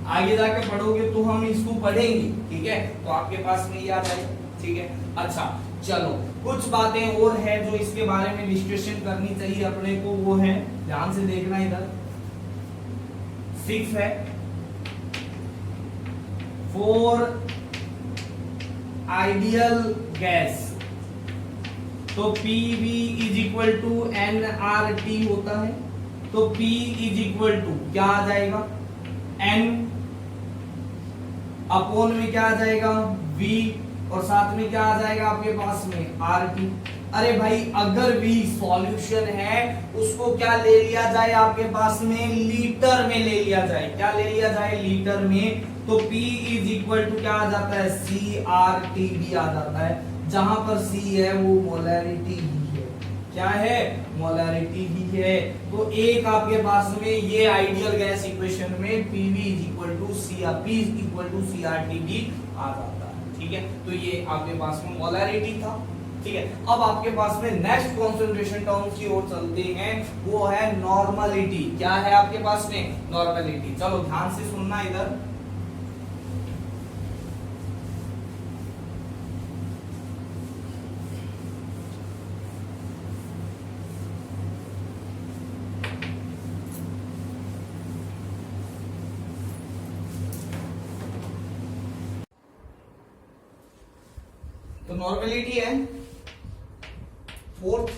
आगे जाके पढ़ोगे तो हम इसको पढ़ेंगे। ठीक है, तो आपके पास में याद है। ठीक है, अच्छा चलो कुछ बातें और है जो इसके बारे में डिस्कशन करनी चाहिए अपने को, वो है, ध्यान से देखना इधर। 6 है फॉर आइडियल गैस, तो PV is equal to nRT होता है। तो P इज इक्वल टू क्या आ जाएगा? N अपोन में क्या आ जाएगा? V, और साथ में क्या आ जाएगा आपके पास में? RT। अरे भाई अगर V सॉल्यूशन है उसको क्या ले लिया जाए आपके पास में? लीटर में ले लिया जाए। क्या ले लिया जाए? लीटर में। तो P इज इक्वल टू क्या आ जाता है? CRT भी आ जाता है। जहां पर C है वो मोलैरिटी ही है। क्या है? मोलैरिटी ही है। तो एक आपके पास में ये आइडियल गैस इक्वेशन में PV is equal to P is equal to CRT भी आ जाता है। ठीक है, तो ये आपके पास में मोलैरिटी था। ठीक है, अब आपके पास में नेक्स्ट कॉन्सेंट्रेशन टर्म की ओर चलते हैं, वो है नॉर्मलिटी। क्या है आपके पास में? नॉर्मलिटी। चलो ध्यान से सुनना इधर। तो नॉर्मलिटी है 4th।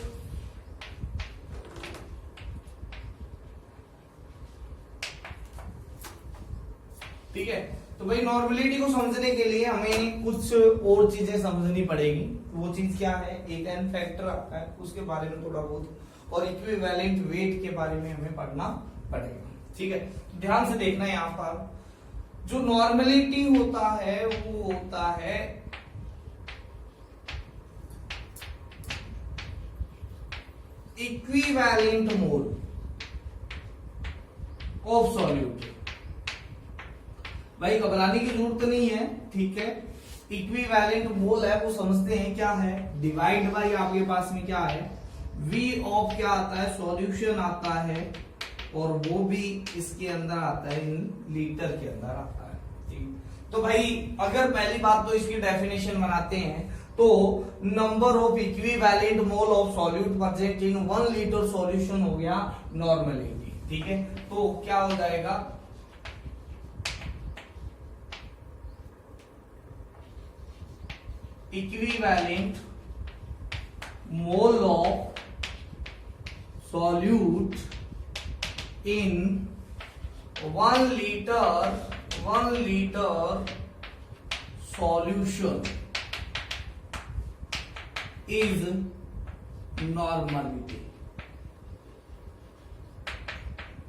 ठीक है, तो भाई नॉर्मलिटी को समझने के लिए हमें कुछ और चीजें समझनी पड़ेगी। वो चीज क्या है? एक एन फैक्टर आता है, उसके बारे में थोड़ा बहुत, और इक्विवेलेंट वेट के बारे में हमें पढ़ना पड़ेगा। ठीक है, ध्यान से देखना यहाँ पर जो नॉर्मलिटी होता है वो होता है इक्विवेलेंट मोल ऑफ सॉल्यूट। भाई घबराने की जरूरत नहीं है। ठीक है, इक्विवेलेंट मोल है वो समझते हैं क्या है? डिवाइड बाय आपके पास में क्या है? V ऑफ क्या आता है? सॉल्यूशन आता है, और वो भी इसके अंदर आता है, इन लीटर के अंदर आता है। ठीक, तो भाई अगर पहली बात तो इसकी डेफिनेशन बनाते हैं तो number of equivalent mole of solute present in 1 litre solution हो गया नॉर्मलिटी। ठीक है, तो क्या हो जाएगा? Equivalent mole of solute in 1 litre solution is normality.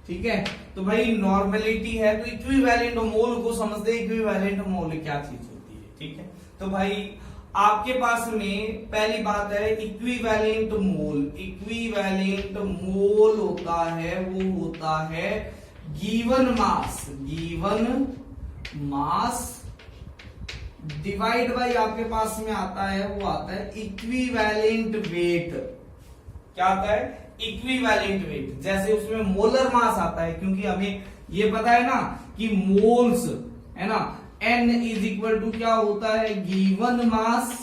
ठीक है, तो भाई नॉर्मलिटी है तो इक्विवेलेंट मोल को समझते हैं। इक्विवेलेंट मोल क्या चीज होती है? ठीक है, तो भाई आपके पास में पहली बात है इक्विवेलेंट मोल। इक्विवेलेंट मोल होता है वो होता है गिवन मास डिवाइड बाय आपके पास में आता है वो आता है इक्विवेलेंट वेट। क्या आता है? Equivalent weight. जैसे उसमें मोलर मास आता है, क्योंकि हमें ये पता है ना कि मोल्स है ना, n इज इक्वल टू क्या होता है, गिवन मास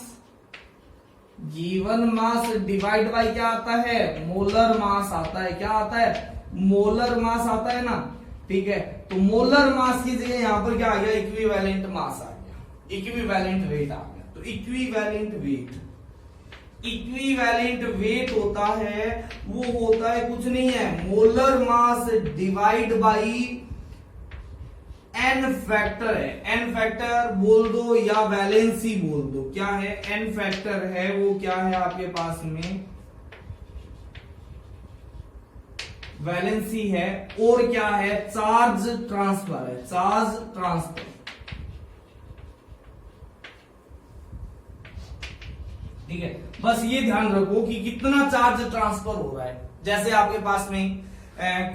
डिवाइड बाय क्या आता है, मोलर मास आता है। क्या आता है, मोलर मास आता है ना, ठीक है। तो मोलर मास की जगह यहां पर क्या आ गया, इक्विवेलेंट मास आ गया, इक्विवेलेंट वेट आ गया। तो इक्विवेलेंट वेट होता है, वो होता है कुछ नहीं है, molar mass divide by n factor है। एन फैक्टर बोल दो या वैलेंसी बोल दो, क्या है, एन फैक्टर है, वो क्या है आपके पास में, वैलेंसी है, और क्या है, चार्ज ट्रांसफर है, चार्ज ट्रांसफर। ठीक है, बस ये ध्यान रखो कि कितना चार्ज ट्रांसफर हो रहा है। जैसे आपके पास में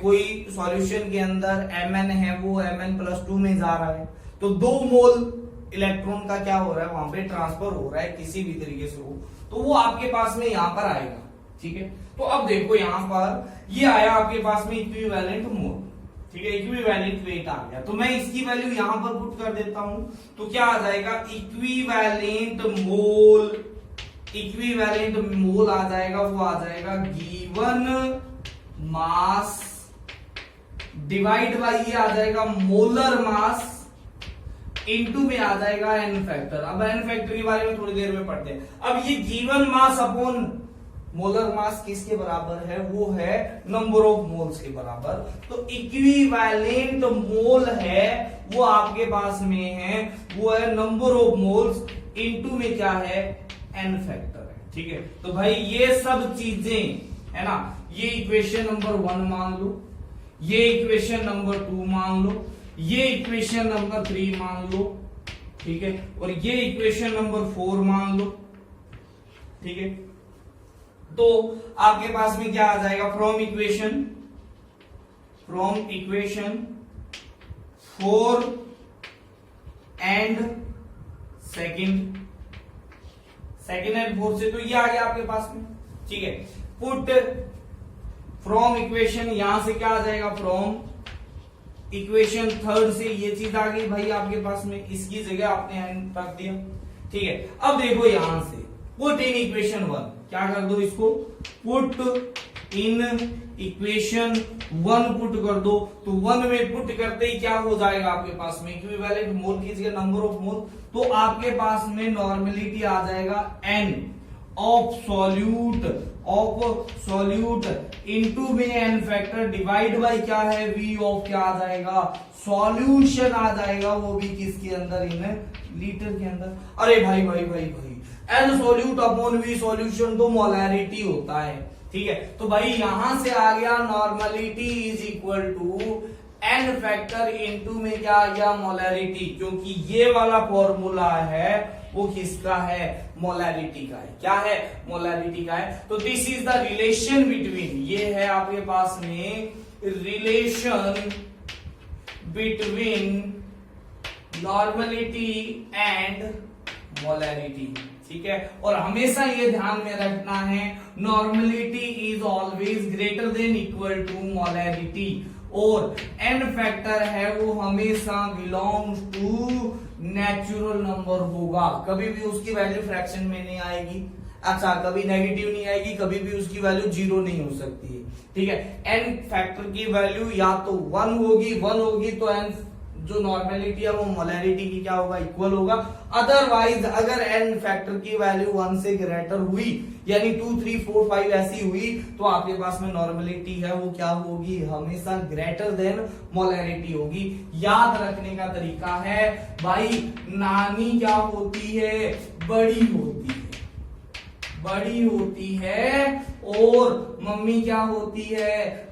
कोई सॉल्यूशन के अंदर Mn है, वो Mn+2 में जा रहा है, तो 2 मोल इलेक्ट्रॉन का क्या हो रहा है, वहां पे ट्रांसफर हो रहा है, किसी भी तरीके से हो, तो वो आपके पास में यहां पर आएगा। ठीक है, तो अब देखो यहां पर ये आया आपके पास में इक्विवेलेंट मोल, ठीक है, इक्विवेलेंट वेट आ गया। तो मैं इसकी वैल्यू यहां पर पुट कर देता हूं, तो क्या आ जाएगा, इक्विवेलेंट मोल आ जाएगा, वो आ जाएगा गिवन मास डिवाइड बाई ये आ जाएगा मोलर मास इनटू में आ जाएगा एन फैक्टर। अब एन फैक्टर के बारे में थोड़ी देर में पढ़ते हैं। अब ये given mass upon molar mass किसके बराबर है, वो है नंबर ऑफ मोल्स के बराबर। तो इक्विवेलेंट मोल है वो आपके पास में है, वो है नंबर ऑफ मोल्स इनटू में क्या है, एन फैक्टर है। ठीक है, तो भाई ये सब चीजें है ना, ये इक्वेशन नंबर 1 मान लो, ये इक्वेशन नंबर 2 मान लो, ये इक्वेशन नंबर 3 मान लो, ठीक है, और ये इक्वेशन नंबर 4 मान लो। ठीक है, तो आपके पास में क्या आ जाएगा, from equation 4 and second and 4 से, तो ये आ गया आपके पास में। ठीक है, पुट फ्रॉम इक्वेशन, यहां से क्या आ जाएगा, फ्रॉम इक्वेशन 3 से ये चीज आ गई भाई आपके पास में, इसकी जगह आपने रख दिया। ठीक है, अब देखो यहां से पुट इन इक्वेशन 1, क्या कर दो, इसको पुट इन इक्वेशन 1 पुट कर दो। तो 1 में पुट करते ही क्या हो जाएगा आपके पास में, इक्विवेलेंट मोल की जगह नंबर ऑफ मोल, तो आपके पास में नॉर्मेलिटी आ जाएगा n ऑफ सॉल्यूट इनटू में एन फैक्टर डिवाइड बाय क्या है, v ऑफ क्या आ जाएगा, सॉल्यूशन आ जाएगा, वो भी किसके अंदर, इन लीटर के अंदर। अरे भाई n solute upon v solution तो मोलैरिटी होता है। ठीक है, तो भाई यहां से आ गया normality is equal to n factor into में क्या आ गया, मोलैरिटी, क्योंकि ये वाला फॉर्मूला है वो किसका है, मोलैरिटी का है। क्या है, मोलैरिटी का है। तो this is the relation between, ये है आपके पास में relation between normality and molarity. ठीक है, और हमेशा ये ध्यान में रखना है, normality is always greater than equal to molarity, और एन फैक्टर है वो हमेशा बिलोंग्स टू नेचुरल नंबर होगा, कभी भी उसकी वैल्यू फ्रैक्शन में नहीं आएगी। अच्छा, कभी नेगेटिव नहीं आएगी, कभी भी उसकी वैल्यू 0 नहीं हो सकती है। ठीक है, एन फैक्टर की वैल्यू या तो 1 होगी तो एन जो नॉर्मेलिटी है वो मोलैरिटी की क्या होगा, इक्वल होगा। अदरवाइज अगर एन फैक्टर की वैल्यू 1 से ग्रेटर हुई, यानी 2, 3, 4, 5 ऐसी हुई, तो आपके पास में नॉर्मेलिटी है वो क्या होगी, हमेशा ग्रेटर देन मोलैरिटी होगी। याद रखने का तरीका है भाई, नानी क्या होती है, बड़ी होती है, और मम्मी क्या होती है,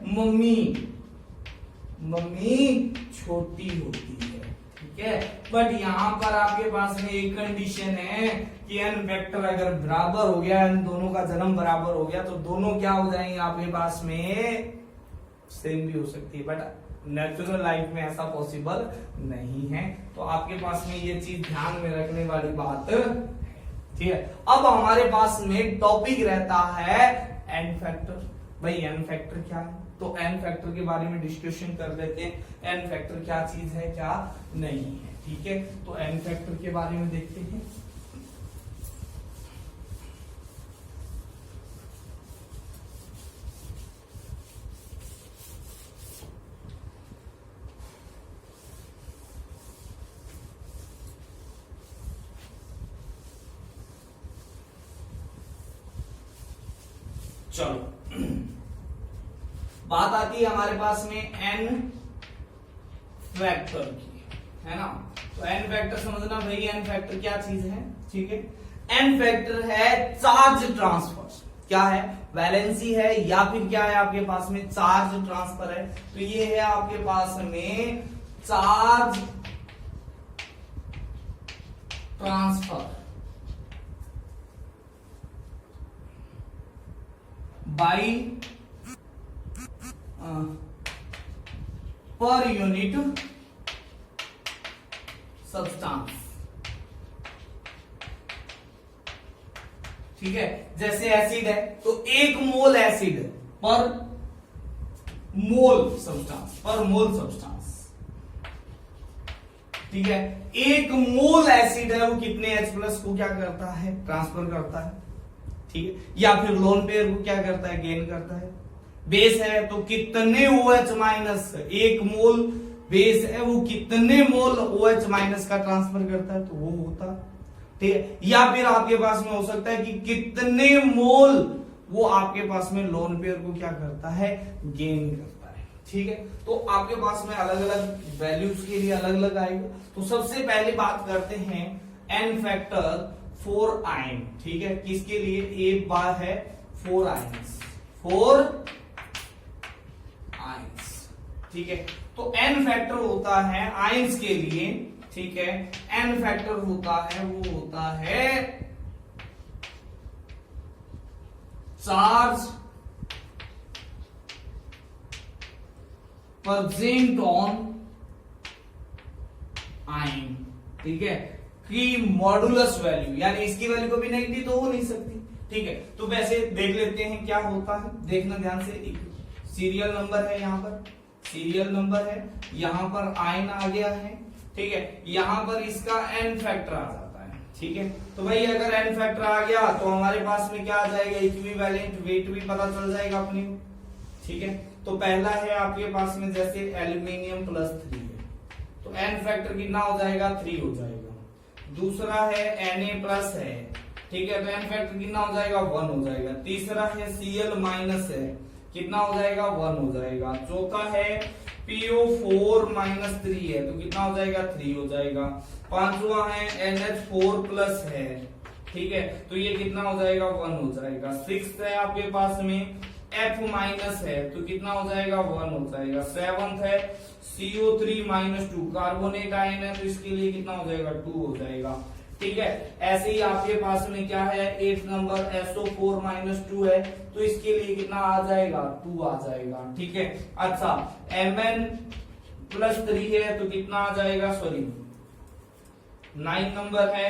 मम्मी छोटी होती है। ठीक है, बट यहां पर आपके पास में एक कंडीशन है कि एन फैक्टर अगर बराबर हो गया, इन दोनों का जन्म बराबर हो गया, तो दोनों क्या हो जाएंगे आपके पास में, सेम भी हो सकती है, बट नेचुरल लाइफ में ऐसा पॉसिबल नहीं है। तो आपके पास में ये चीज ध्यान में रखने वाली बात है। ठीक है, अब हमारे पास में टॉपिक रहता है एन फैक्टर। भाई एन फैक्टर क्या है, तो एन फैक्टर के बारे में डिस्कशन कर लेते हैं। एन फैक्टर क्या चीज है, क्या नहीं है, ठीक है। तो एन फैक्टर के बारे में देखते हैं। चलो बात आती है हमारे पास में एन फैक्टर की, है ना। तो एन फैक्टर समझना भाई, एन फैक्टर क्या चीज है, ठीक है। एन फैक्टर है चार्ज ट्रांसफर, क्या है, वैलेंसी है या फिर क्या है आपके पास में चार्ज ट्रांसफर है। तो ये है आपके पास में charge transfer by per unit substance, ठीक है। जैसे एसिड है तो 1 मोल एसिड पर मोल सब्सटेंस, पर मोल सब्सटेंस, ठीक है। 1 मोल एसिड है वो कितने H+ को क्या करता है, ट्रांसफर करता है, ठीक है। या फिर लोन पेयर को क्या करता है, गेन करता है। बेस है तो कितने OH-, 1 मोल बेस है वो कितने मोल OH- का ट्रांसफर करता है, तो वो होता, ठीक है। या फिर आपके पास में हो सकता है कि कितने मोल वो आपके पास में लोन पेयर को क्या करता है, गेन करता है, ठीक है। तो आपके पास में अलग अलग वैल्यूज के लिए अलग अलग आएगा। तो सबसे पहले बात करते हैं एन फैक्टर 4 आयन, ठीक है। किसके लिए, एक बार है 4 आयंस, 4 आयंस, ठीक है। तो एन फैक्टर होता है आयंस के लिए, ठीक है। एन फैक्टर होता है, वो होता है चार्ज प्रेजेंट ऑन आयन, ठीक है, की मॉडुलस वैल्यू, यानी इसकी वैल्यू कभी नेगेटिव तो हो नहीं सकती, ठीक है। तो वैसे देख लेते हैं क्या होता है, देखना ध्यान से। सीरियल नंबर है, यहां पर सीरियल नंबर है, यहां पर आयन आ गया है, ठीक है। यहां पर इसका एन फैक्टर आ जाता है, ठीक है। तो भाई अगर एन फैक्टर आ गया तो हमारे पास में क्या आ जाएगा, इक्विवेलेंट वेट भी पता चल जाएगा अपने, ठीक है। तो पहला है आपके पास में जैसे एल्यूमिनियम +3 है तो एन फैक्टर कितना हो जाएगा, 3 हो जाएगा। दूसरा है Na+ है, ठीक है, तो एन फैक्टर कितना हो जाएगा, 1 हो जाएगा। तीसरा है Cl- है, कितना हो जाएगा, 1 हो जाएगा। चौथा है PO4-3 है तो कितना हो जाएगा, 3 हो जाएगा। पांचवा है NH4+ है, ठीक है, तो ये कितना हो जाएगा, 1 हो जाएगा। 6th है आपके पास में F- है तो कितना हो जाएगा, 1 हो जाएगा। 7th है CO3-2 कार्बोनेट आयन है तो इसके लिए कितना हो जाएगा, 2 हो जाएगा, ठीक है। ऐसे ही आपके पास में क्या है, 8 नंबर SO4-2 है तो इसके लिए कितना आ जाएगा, 2 आ जाएगा, ठीक है। अच्छा Mn+3 है तो कितना आ जाएगा, सॉरी 9 नंबर है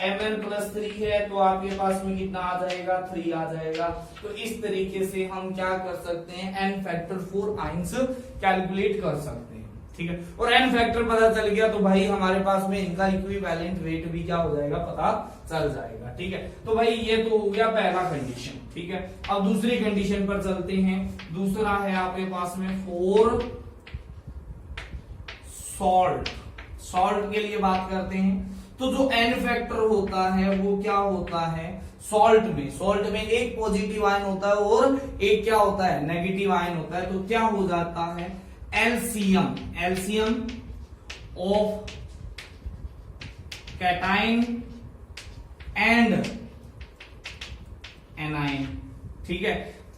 Mn+3 है तो आपके पास में कितना आ जाएगा, 3 आ जाएगा। तो इस तरीके से हम क्या कर सकते हैं, एन फैक्टर 4 आयंस कैलकुलेट कर सकते हैं, ठीक है। और एन फैक्टर पता चल गया तो भाई हमारे पास में इनका इक्विवेलेंट वेट भी क्या हो जाएगा, पता चल जाएगा, ठीक है। तो भाई ये तो हो गया पहला कंडीशन, ठीक है। अब दूसरी कंडीशन पर चलते हैं। दूसरा है आपके पास में 4 सॉल्ट, सॉल्ट के लिए बात करते हैं। तो जो एन फैक्टर होता है वो क्या होता है, सॉल्ट में एक पॉजिटिव आयन होता है और एक क्या होता है, नेगेटिव आयन होता है। तो क्या हो जाता है, LCM of cation and A9, ठीक है,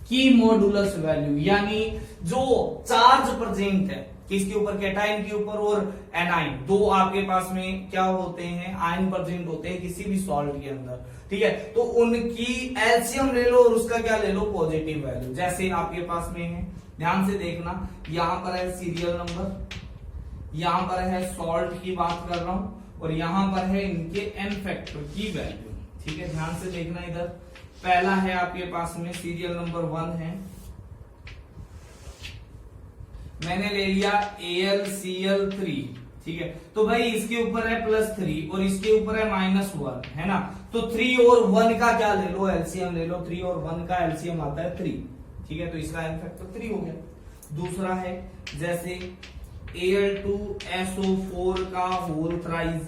की मॉडुलस वैल्यू, यानी जो चार्ज प्रेजेंट है किसके ऊपर, कैटाइन के ऊपर और एनाइन, दो आपके पास में क्या होते हैं, आयन प्रेजेंट होते हैं किसी भी सॉल्ट के अंदर, ठीक है। तो उनकी एलसीएम ले लो और उसका क्या ले लो, पॉजिटिव वैल्यू। जैसे आपके पास में है, ध्यान से देखना, यहां पर है सीरियल नंबर, यहां पर है सॉल्ट की बात कर रहा हूं और यहां पर है इनके एन फैक्टर की वैल्यू, ठीक है। ध्यान से देखना, इधर पहला है आपके पास में सीरियल नंबर 1 है, मैंने ले लिया AlCl3, ठीक है। तो भाई इसके ऊपर है +3 और इसके ऊपर है -1, है ना। तो 3 और 1 का क्या ले लो, एलसीएम ले लो। 3 और 1 का एलसीएम आता है 3, ठीक है। तो इसका n फैक्टर 3 हो गया। दूसरा है जैसे Al2SO4 का होल थ्राइस,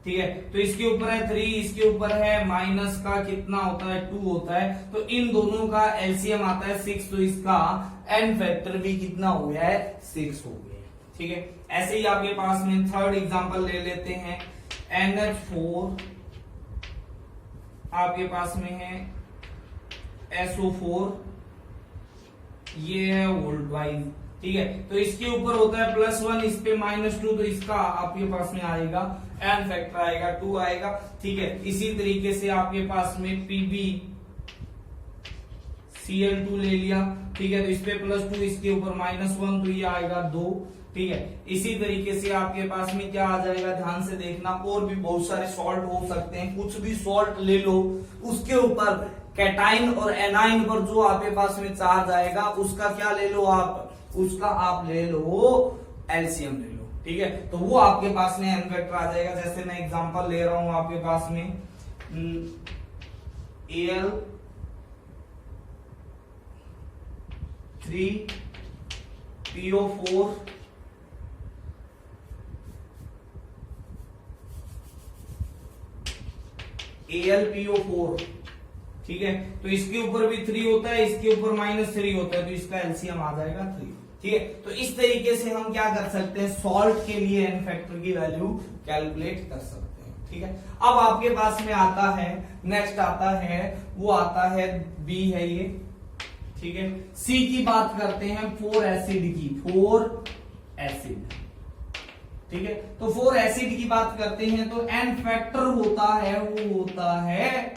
ठीक है। तो इसके ऊपर है 3, इसके ऊपर है माइनस का कितना होता है 2 होता है। तो इन दोनों का एलसीएम आता है 6, तो इसका n फैक्टर भी कितना हो गया है, 6 हो गया, ठीक है। ऐसे ही आपके पास में थर्ड एग्जांपल ले लेते हैं। NH4 आपके पास में है SO4, ये है वोल्ट वाइज, ठीक है। तो इसके ऊपर होता है +1, इस पे -2, तो इसका आपके पास में आएगा n फैक्टर आएगा 2 आएगा, ठीक है। इसी तरीके से आपके पास में PbCl2 ले लिया, ठीक है। तो इस पे +2, इसके ऊपर -1, तो ये आएगा 2, ठीक है। इसी तरीके से आपके पास में क्या आ जाएगा, ध्यान से देखना। और भी बहुत सारे सॉल्ट हो सकते हैं, कुछ भी सॉल्ट ले लो, उसके ऊपर कैटाइन और एनाइन पर जो आपके पास में चार्ज आएगा, उसका क्या ले लो आप, उसका आप ले लो एलसीएम ले लो, ठीक है। तो वो आपके पास में n वेक्टर आ जाएगा। जैसे मैं एग्जांपल ले रहा हूं आपके पास में Al3PO4 AlPO4, ठीक है। तो इसके ऊपर भी 3 होता है, इसके ऊपर -3 होता है, तो इसका एलसीएम आ जाएगा 3, ठीक है। तो इस तरीके से हम क्या कर सकते हैं, सॉल्ट के लिए n फैक्टर की वैल्यू कैलकुलेट कर सकते हैं, ठीक है। अब आपके पास में आता है, नेक्स्ट आता है, वो आता है B है ये, ठीक है। C की बात करते हैं 4 एसिड की, 4 एसिड, ठीक है। तो 4 एसिड की बात करते हैं तो n फैक्टर होता है, वो होता है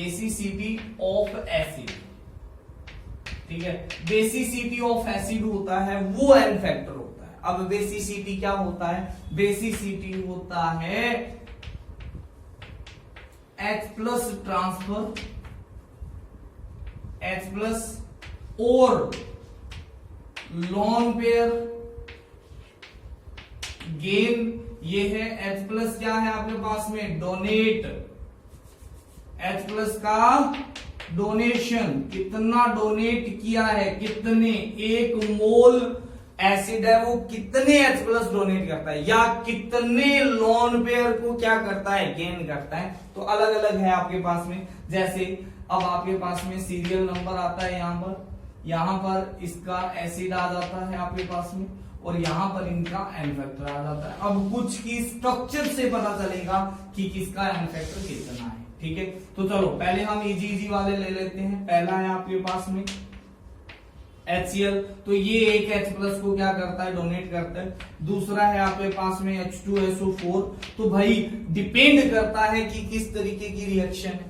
बेसिसिटी ऑफ एसिड, ठीक है। बेसिसिटी ऑफ एसिड होता है, वो n फैक्टर होता है। अब बेसिसिटी क्या होता है, बेसिसिटी होता है H+ ट्रांसफर, H+ और लॉन पेयर गेन, ये है H+ क्या है आपके पास में, डोनेट, H+ का डोनेशन, कितना डोनेट किया है, कितने, 1 मोल एसिड है वो कितने H+ डोनेट करता है, या कितने लॉन पेयर को क्या करता है, गेन करता है। तो अलग अलग है आपके पास में। जैसे अब आपके पास में सीरियल नंबर आता है, यहां पर इसका एसिड आ जाता है आपके पास में, और यहां पर इनका n फैक्टर आ जाता है। अब कुछ की स्ट्रक्चर से पता चलेगा कि किसका n फैक्टर कितना है, ठीक है। तो चलो पहले हम इजी वाले ले लेते हैं। पहला है आपके पास में HCl, तो ये एक H+ को क्या करता है, डोनेट करता है। दूसरा है आपके पास में H2SO4, तो भाई डिपेंड करता है कि किस तरीके की रिएक्शन है,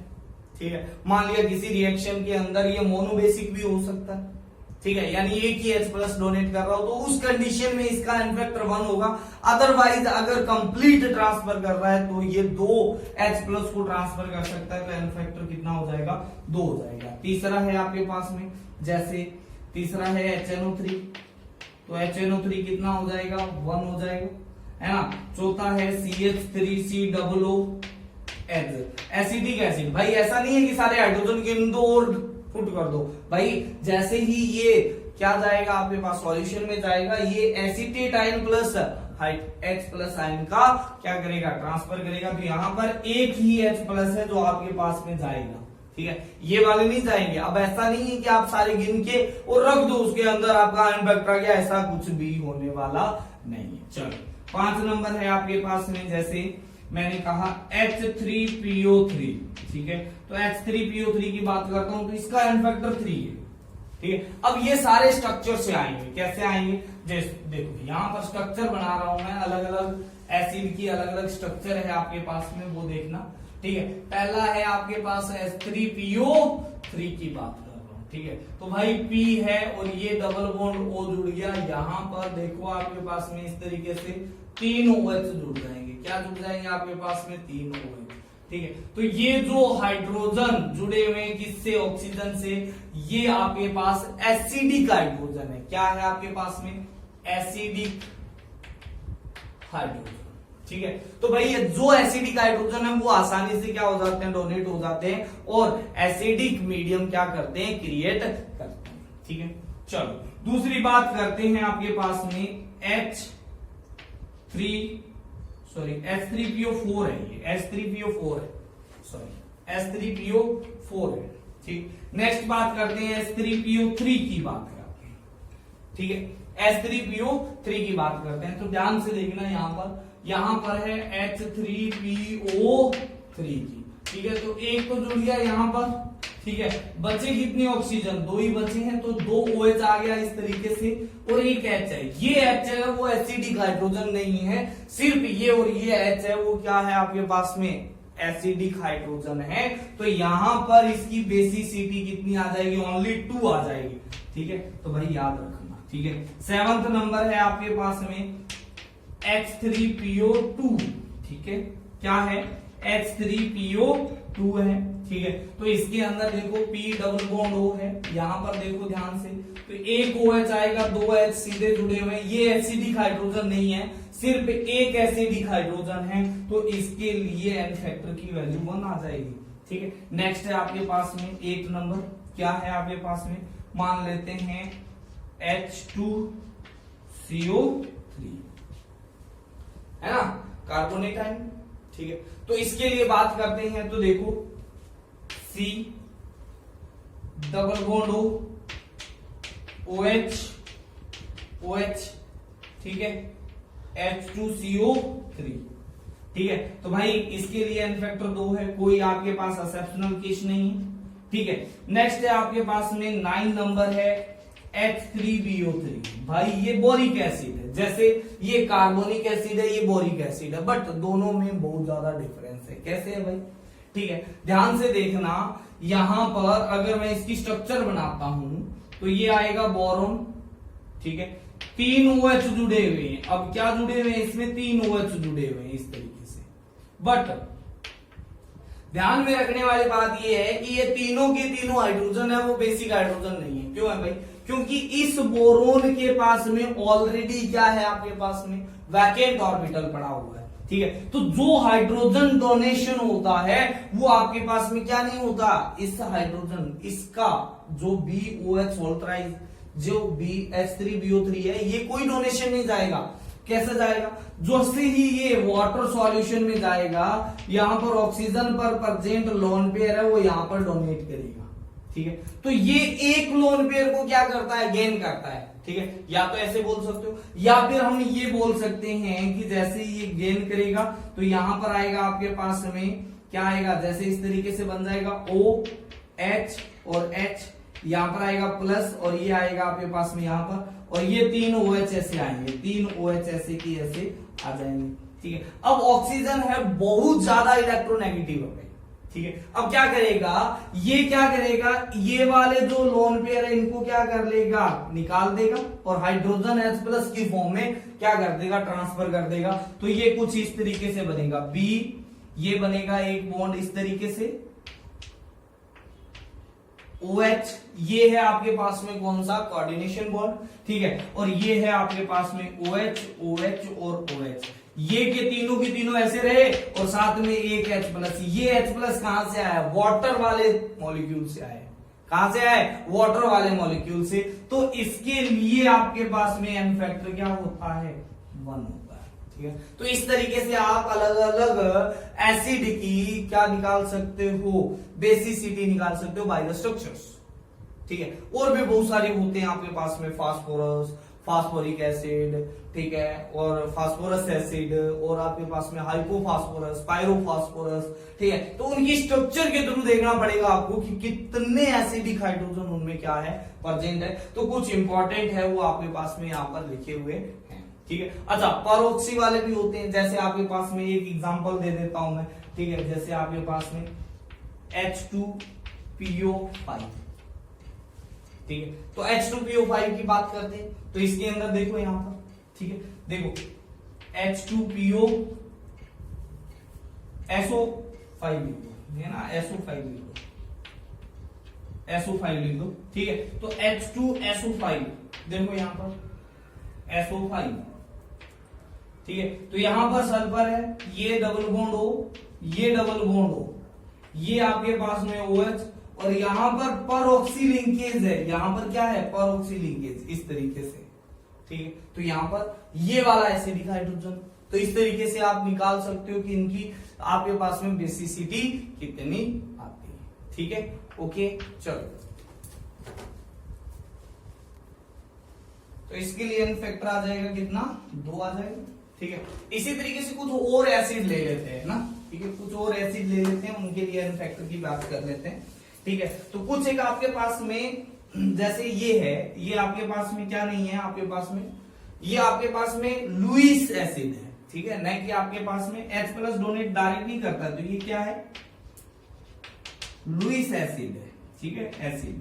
ठीक है। मान लिया किसी रिएक्शन के अंदर ये मोनोबेसिक भी हो सकता है, ठीक है, यानी एक ही H+ डोनेट कर रहा हो, तो उस कंडीशन में इसका n फैक्टर 1 होगा। अदरवाइज अगर कंप्लीट ट्रांसफर कर रहा है तो ये 2 H+ को ट्रांसफर कर सकता है, तो n फैक्टर कितना हो जाएगा, 2 हो जाएगा। तीसरा है आपके पास में, जैसे तीसरा है HNO3, तो HNO3 कितना हो जाएगा, 1 हो जाएगा, है ना। चौथा है CH3COOH, एसिडिक एसिड। भाई ऐसा नहीं है कि सारे हाइड्रोजन गिन दो और पुट कर दो, भाई जैसे ही ये क्या जाएगा आपके पास, सॉल्यूशन में जाएगा, ये acetate ion plus H+ ion का क्या करेगा, ट्रांसफर करेगा। तो यहां पर एक ही H+ है जो आपके पास में जाएगा, ठीक है, ये वाले नहीं जाएंगे। अब ऐसा नहीं है कि आप सारे गिन के और रख दो उसके अंदर आपका n फैक्टर आ गया, ऐसा कुछ भी होने वाला नहीं है। चलो 5 नंबर है आपके पास में, जैसे मैंने कहा H3PO3, ठीक है। तो H3PO3 की बात करता हूं तो इसका n फैक्टर 3 है, ठीक है। अब ये सारे स्ट्रक्चर से आएंगे, कैसे आएंगे, जैसे देखो यहां पर स्ट्रक्चर बना रहा हूं मैं, अलग अलग एसिड की अलग अलग स्ट्रक्चर है आपके पास में, वो देखना, ठीक है। पहला है आपके पास H3PO3 की बात कर रहा हूं, ठीक है। तो भाई P है और ये डबल बॉन्ड O जुड़ गया, यहां पर देखो आपके पास में इस तरीके से 3 OH जुड़ जाएंगे, क्या जुड़ जाएंगे आपके पास में, 3 OH। ठीक है। तो ये जो हाइड्रोजन जुड़े हुए हैं किससे, ऑक्सीजन से, ये आपके पास एसिडिक हाइड्रोजन है। क्या है आपके पास में, एसिडिक हाइड्रोजन, ठीक है। तो भाई ये जो एसिडिक हाइड्रोजन है वो आसानी से क्या हो जाते हैं, डोनेट हो जाते हैं और एसिडिक मीडियम क्या करते हैं, क्रिएट करते हैं, ठीक है। चलो दूसरी बात करते हैं आपके पास में H3PO4 है, ये H3PO4 है, सॉरी H3PO4 है, ठीक। नेक्स्ट बात करते हैं H3PO3 की बात करते हैं, ठीक है। H3PO3 की बात करते हैं, तो ध्यान से देखना यहां पर है H3PO3 की, ठीक है। तो एक तो जुड़ गया यहां पर, ठीक है। बचे कितनी ऑक्सीजन, 2 ही बचे हैं, तो 2 OH आ गया इस तरीके से, और एक H है। ये H है वो एसिडिक हाइड्रोजन नहीं है, सिर्फ ये और ये H है वो क्या है आपके पास में, एसिडिक हाइड्रोजन है। तो यहां पर इसकी बेसिसिटी कितनी आ जाएगी, ओनली 2 आ जाएगी, ठीक है। तो भाई याद रखना, ठीक है। 7वां नंबर है आपके पास में H3PO2, ठीक है। क्या है, H3PO2 है, ठीक है। तो इसके अंदर देखो P डबल बॉन्ड O है, यहां पर देखो ध्यान से, तो एक OH आएगा, 2 H सीधे जुड़े हुए हैं। ये एसिडिक हाइड्रोजन नहीं है, सिर्फ एक एसिडिक हाइड्रोजन है, तो इसके लिए एन फैक्टर की वैल्यू 1 आ जाएगी, ठीक है। नेक्स्ट है आपके पास में 8 नंबर, क्या है आपके पास में, मान लेते हैं H2CO3, है ना, कार्बोनेट आयन, ठीक है। तो इसके लिए बात करते हैं, तो देखो C double bond O, OH, ठीक है, H2CO3, ठीक है। तो भाई इसके लिए एन फैक्टर 2 है, कोई आपके पास एक्सेप्शनल केस नहीं है, ठीक है। नेक्स्ट है आपके पास में 9 नंबर है H3BO3, भाई ये बोरिक एसिड है, जैसे ये कार्बोनिक एसिड है, ये बोरिक एसिड है, बट दोनों में बहुत ज्यादा डिफरेंस है। कैसे है भाई, ठीक है। ध्यान से देखना, यहां पर अगर मैं इसकी स्ट्रक्चर बनाता हूं तो ये आएगा बोरोन, ठीक है। 3 OH जुड़े हुए हैं, अब क्या जुड़े हुए हैं इसमें, 3 OH जुड़े हुए हैं इस तरीके से, बट ध्यान में रखने वाली बात ये है कि ये तीनों के तीनों हाइड्रोजन है वो बेसिक हाइड्रोजन नहीं है। क्यों है भाई, क्योंकि इस बोरोन के पास में ऑलरेडी क्या है आपके पास में, वैकेंट ऑर्बिटल पड़ा हुआ है, ठीक है। तो जो हाइड्रोजन डोनेशन होता है वो आपके पास में क्या नहीं होता, इस हाइड्रोजन, इसका जो BOH वोल्ट्राइज, जो H3BO3 है, ये कोई डोनेशन नहीं जाएगा। कैसे जाएगा, जो से ही ये वाटर सॉल्यूशन में जाएगा, यहां पर ऑक्सीजन पर प्रेजेंट लोन पेयर है वो यहां पर डोनेट करेगा, ठीक है। तो ये एक लोन पेयर को क्या करता है, गेन करता है, ठीक है। या तो ऐसे बोल सकते हो, या फिर हम ये बोल सकते हैं कि जैसे ये गेन करेगा तो यहां पर आएगा आपके पास में क्या आएगा, जैसे इस तरीके से बन जाएगा OH और H, यहां पर आएगा प्लस, और ये आएगा आपके पास में यहां पर, और ये 3 OH ऐसे आएंगे, 3 OH ऐसे की ऐसे आ जाएंगे, ठीक है। अब ऑक्सीजन है बहुत ज्यादा इलेक्ट्रोनेगेटिव है, ठीक है। अब क्या करेगा, ये क्या करेगा, ये वाले जो लोन पेयर है इनको क्या कर लेगा, निकाल देगा, और हाइड्रोजन H+ की फॉर्म में क्या कर देगा, ट्रांसफर कर देगा। तो ये कुछ इस तरीके से बनेगा, B, ये बनेगा एक बॉन्ड इस तरीके से, OH, ये है आपके पास में कौन सा, कोऑर्डिनेशन बॉन्ड, ठीक है। और ये है आपके पास में OH, OH और OH, ये के तीनों ऐसे रहे, और साथ में एक H+, ये H+ कहां से आया, वाटर वाले मॉलिक्यूल से आया, कहां से आया, वाटर वाले मॉलिक्यूल से। तो इसके लिए आपके पास में एन फैक्टर क्या होता है, 1 होता है, ठीक है। तो इस तरीके से आप अलग अलग एसिड की क्या निकाल सकते हो, बेसिसिटी निकाल सकते हो बाय द स्ट्रक्चर्स, ठीक है। और भी बहुत सारे होते हैं आपके पास में, फास्फोरस, फास्फोरिक एसिड, ठीक है, और फास्फोरस एसिड, और आपके पास में हाइपोफास्फोरस, पायरोफास्फोरस, ठीक है। तो उनकी स्ट्रक्चर के थ्रू देखना पड़ेगा आपको कि कितने एसिडिक हाइड्रोजन उनमें क्या है, प्रेजेंट है। तो कुछ इंपॉर्टेंट है वो आपके पास में यहाँ पर लिखे हुए हैं, ठीक है। अच्छा, परोक्सी वाले भी होते हैं, जैसे आपके पास में एक एग्जांपल दे देता हूं मैं, ठीक है। जैसे आपके पास में H2PO5, ठीक है। तो H2PO5 की बात करते हैं, तो इसके अंदर देखो यहां पर, ठीक है, देखो H2PO SO 5 लिख दो, है ना, SO5 लिख दो, SO5 लिख दो, ठीक है। तो H2SO5 देखो यहाँ पर SO5, ठीक है। तो यहां पर सल्फर है, ये डबल बॉन्ड O, ये डबल बॉन्ड O, ये आपके पास में OH, और यहां पर परऑक्सी लिंकेज है, यहां पर क्या है, परऑक्सी लिंकेज, इस तरीके से, ठीक है। तो यहां पर ये वाला एसिडिक हाइड्रोजन, तो इस तरीके से आप निकाल सकते हो कि इनकी आपके पास में बेसिसिटी कितनी आती है, ठीक है। ओके, चलो, तो इसके लिए एन फैक्टर आ जाएगा कितना, 2 आ जाएगा, ठीक है। इसी तरीके से कुछ और एसिड ले लेते हैं ना, ठीक है, कुछ और एसिड ले लेते हैं, उनके लिए एन फैक्टर की बात कर लेते हैं, ठीक है। तो कुछ एक आपके पास में, जैसे ये है, ये आपके पास में क्या नहीं है, आपके पास में ये आपके पास में लुईस एसिड है, ठीक है, नहीं कि आपके पास में H+ डोनेट डायरेक्ट नहीं करता, तो ये क्या है, लुईस एसिड है, ठीक है, एसिड,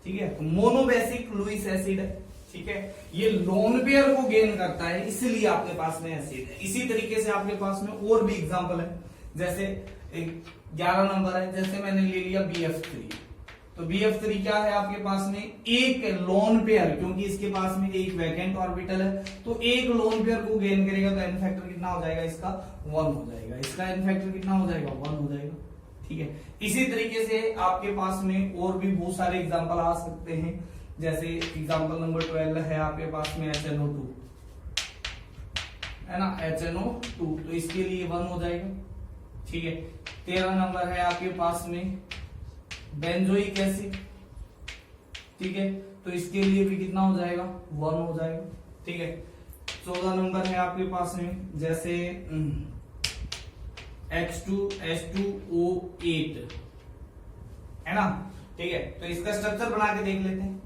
ठीक है। तो मोनोबेसिक लुईस एसिड है, ठीक है। ये लोन पेयर को गेन करता है, इसलिए आपके पास में एसिड है। इसी तरीके से आपके पास में और भी एग्जांपल है, जैसे 11 नंबर है, जैसे मैंने ले लिया BF3, तो BF3 क्या है आपके पास में, एक लोन पेयर, क्योंकि इसके पास में एक वैकेंट ऑर्बिटल है, तो एक लोन पेयर को गेन करेगा, तो एन फैक्टर कितना हो जाएगा इसका, 1 हो जाएगा, इसका एन फैक्टर कितना हो जाएगा, 1 हो जाएगा, ठीक है। इसी तरीके से आपके पास में और भी बहुत सारे एग्जांपल आ सकते हैं, जैसे एग्जांपल नंबर 12 है आपके पास में HNO2, है ना, HNO2, तो इसके लिए 1 हो जाएगा, ठीक है। 13 नंबर है आपके पास में बेंजोइक एसिड, ठीक है, तो इसके लिए भी कितना हो जाएगा, 1 हो जाएगा, ठीक है। 14 नंबर है आपके पास में जैसे H2H2O8, है ना, ठीक है। तो इसका स्ट्रक्चर बना के देख लेते हैं,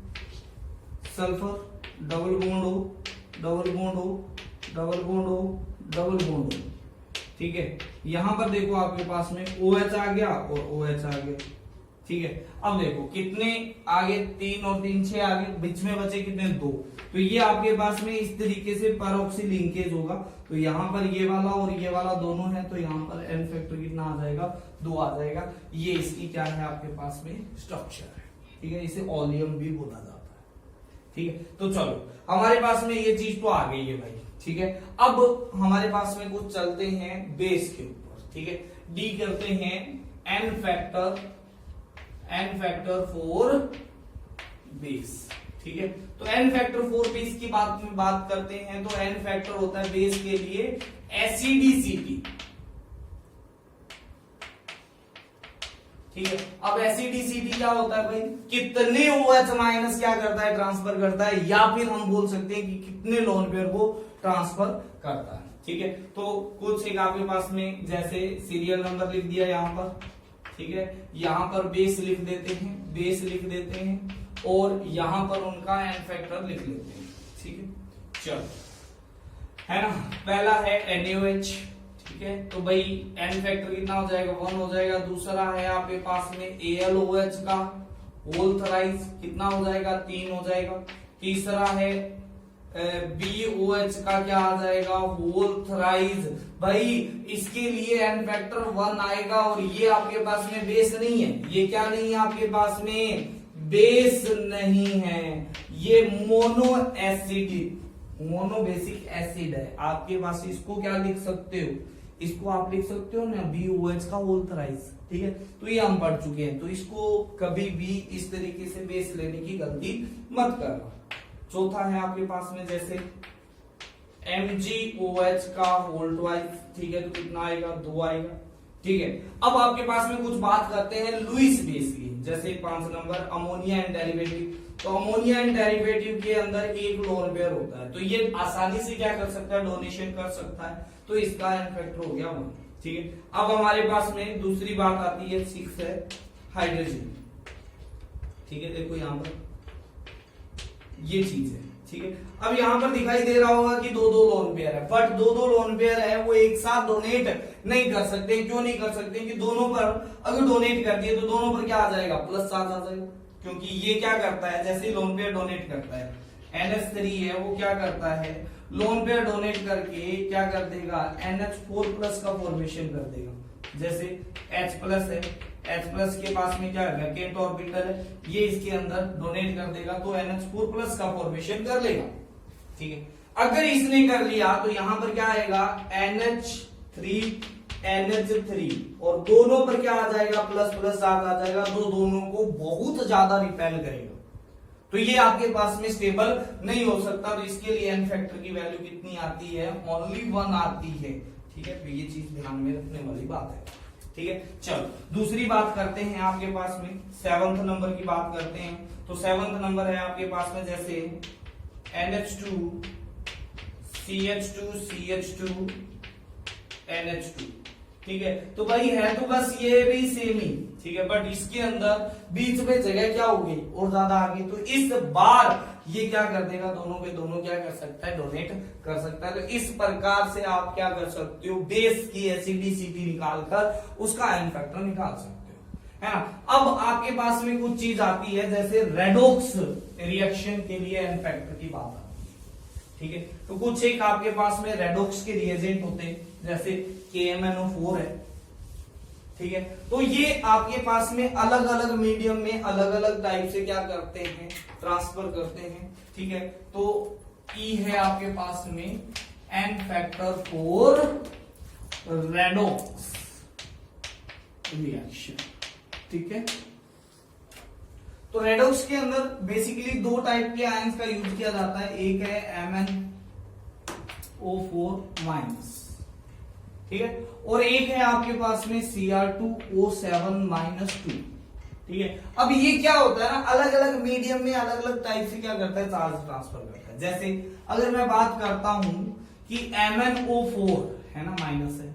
sulphur double bond O, double bond O, double bond O, double bond O, ठीक है। यहां पर देखो आपके पास में OH आ गया और OH आ गया, ठीक है। अब देखो कितने आगे, 3 और 3 6 आगे, बीच में बचे कितने, 2, तो ये आपके पास में इस तरीके से परऑक्सी लिंकेज होगा, तो यहाँ पर ये वाला और ये वाला दोनों है, तो यहाँ पर एन फैक्टर कितना आ जाएगा, 2 आ जाएगा। ये इसकी क्या है आपके पास में स्ट्रक्चर है, ठीक है, इसे ओलियम भी बोला जाता है, ठीक है। तो चलो हमारे पास में ये चीज तो आ गई है भाई, ठीक है। अब हमारे पास में कुछ चलते हैं बेस के ऊपर, ठीक है, डी करते हैं एन फैक्टर फॉर बेस, ठीक है। तो एन फैक्टर फॉर बेस की बात करते हैं, तो एन फैक्टर होता है बेस के लिए एसिडिसिटी, ठीक है। अब एसिडिसिटी क्या होता है भाई, कितने OH माइनस क्या करता है, ट्रांसफर करता है, या फिर हम बोल सकते हैं कि कितने लोन पेयर को ट्रांसफर करता है, ठीक है। तो कुछ एक आपके पास में जैसे सीरियल नंबर लिख दिया यहाँ पर, ठीक है, यहां पर बेस लिख देते हैं, और यहां पर उनका एन फैक्टर लिख लेते हैं, ठीक है। चलो, है ना, पहला है NaOH, ठीक है, तो भाई एन फैक्टर कितना हो जाएगा, 1 हो जाएगा। दूसरा है आपके पास में AlOH का होल थराइज, कितना हो जाएगा, 3 हो जाएगा। तीसरा है BOH का क्या आ जाएगा, होल थराइज, भाई इसके लिए एन फैक्टर 1 आएगा, और ये आपके पास में बेस नहीं है, ये क्या नहीं है आपके पास में, बेस नहीं है, ये मोनोबेसिक एसिड है आपके पास। इसको क्या लिख सकते हो, इसको आप लिख सकते हो ना BOH का होल थराइज, ठीक है। तो ये हम पढ़ चुके हैं, तो इसको कभी भी इस तरीके से बेस लेने की गलती मत करना। चौथा है आपके पास में जैसे MgOH का होल ट्वाइस, ठीक है, तो कितना आएगा, 2 आएगा, ठीक है। अब आपके पास में कुछ बात करते हैं लुईस बेस की, जैसे 5 नंबर अमोनिया एंड डेरिवेटिव, तो अमोनिया एंड डेरिवेटिव के अंदर एक लोन पेयर होता है, तो ये आसानी से क्या कर सकता है, डोनेशन कर सकता है, तो इसका एन फैक्टर हो गया 1, ठीक है। अब हमारे पास में दूसरी बात आती है 6 है हाइड्रोजन, ठीक है, देखो यहाँ पर ये चीज है, ठीक है। अब यहाँ पर दिखाई दे रहा होगा कि 2-2 लोन पेयर है, बट 2-2 लोन पेयर है वो एक साथ डोनेट नहीं कर सकते। क्यों नहीं कर सकते, कि दोनों पर अगर डोनेट कर दिए तो दोनों पर क्या आ जाएगा, +7 आ जाएगा, क्योंकि ये क्या करता है, जैसे लोन पेयर डोनेट करता है NH3 है, वो क्या करता है, लोन पेयर डोनेट करके क्या कर देगा, NH4+ का फॉर्मेशन कर देगा। जैसे H+ है, H+ के पास में क्या है, वैकेंट ऑर्बिटल है, ये इसके अंदर डोनेट कर देगा तो NH4+ का फॉर्मेशन कर लेगा। ठीक है, अगर इसने कर लिया तो यहां पर क्या आएगा, NH3 और दोनों पर क्या आ जाएगा, प्लस आ जाएगा, तो दोनों को बहुत ज्यादा रिपेल करेगा, तो ये आपके पास में स्टेबल नहीं हो सकता। तो इसके लिए n फैक्टर की वैल्यू कितनी आती है, ओनली 1 आती है। ठीक है, तो ये चीज ध्यान में रखने वाली बात है। ठीक है, चलो दूसरी बात करते हैं, आपके पास में 7th नंबर की बात करते हैं। तो 7th नंबर है आपके पास में जैसे NH2 CH2 CH2 NH2। ठीक है, तो भाई है तो बस ये भी सेम ही। ठीक है, बट इसके अंदर बीच में जगह क्या होगी, और ज्यादा आगे, तो इस बार ये क्या कर देगा, दोनों के दोनों क्या कर सकता है, डोनेट कर सकता है। तो इस प्रकार से आप क्या कर सकते हो, बेस की एसिडिसिटी निकालकर उसका n फैक्टर निकाल सकते हो, है ना। अब आपके पास में कुछ चीज आती है, जैसे रेडॉक्स रिएक्शन के लिए n फैक्टर की बात आती है। ठीक है, तो कुछ एक आपके पास में रेडॉक्स के रिएजेंट होते हैं, जैसे KMnO4 है। ठीक है, तो ये आपके पास में अलग अलग मीडियम में अलग अलग टाइप से क्या करते हैं, ट्रांसफर करते हैं। ठीक है, तो E है आपके पास में n factor for redox reaction. ठीक है, तो रेडॉक्स के अंदर बेसिकली 2 टाइप के आयंस का यूज किया जाता है, एक है MnO4-। ठीक है, और एक है आपके पास में Cr2O7-2। ठीक है, अब ये क्या होता है ना, अलग अलग मीडियम में अलग अलग टाइप से क्या करता है, चार्ज ट्रांसफर करता है। जैसे अगर मैं बात करता हूं कि MnO4 है ना, माइनस है,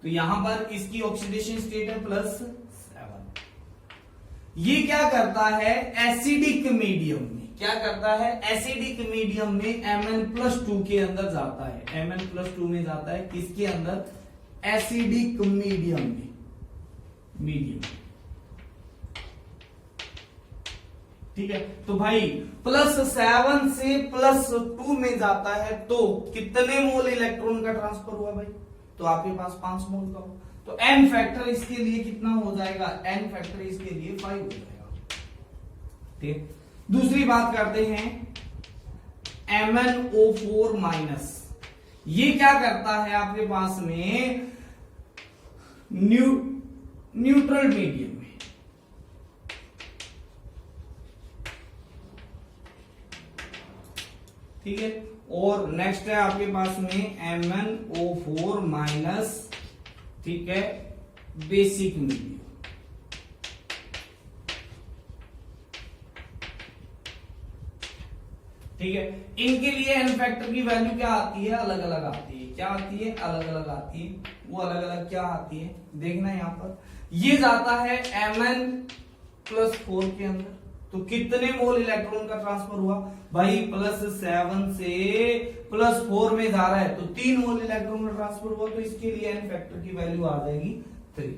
तो यहां पर इसकी ऑक्सीडेशन स्टेट है +7। ये क्या करता है, एसिडिक मीडियम में क्या करता है, एसिडिक मीडियम में Mn+2 के अंदर जाता है, Mn+2 में जाता है, किसके अंदर, एसिडिक मीडियम में, ठीक है। तो भाई +7 से +2 में जाता है, तो कितने मोल इलेक्ट्रॉन का ट्रांसफर हुआ भाई, तो आपके पास 5 मोल का हो, तो n फैक्टर इसके लिए कितना हो जाएगा, n फैक्टर इसके लिए 5 हो जाएगा। ठीक, दूसरी बात करते हैं MnO4-, ये क्या करता है आपके पास में न्यूट्रल मीडियम में, ठीक है। और नेक्स्ट है आपके पास में MnO4-, ठीक है, बेसिक मीडियम। ठीक है, इनके लिए n फैक्टर की वैल्यू क्या आती है, अलग अलग आती है। क्या आती है, अलग अलग आती है। वो अलग अलग क्या आती है, देखना यहाँ पर, ये जाता है Mn+4 के अंदर, तो कितने मोल इलेक्ट्रॉन का ट्रांसफर हुआ भाई, +7 से +4 में जा रहा है, तो 3 मोल इलेक्ट्रॉन का ट्रांसफर हुआ, तो इसके लिए n फैक्टर की वैल्यू आ जाएगी 3।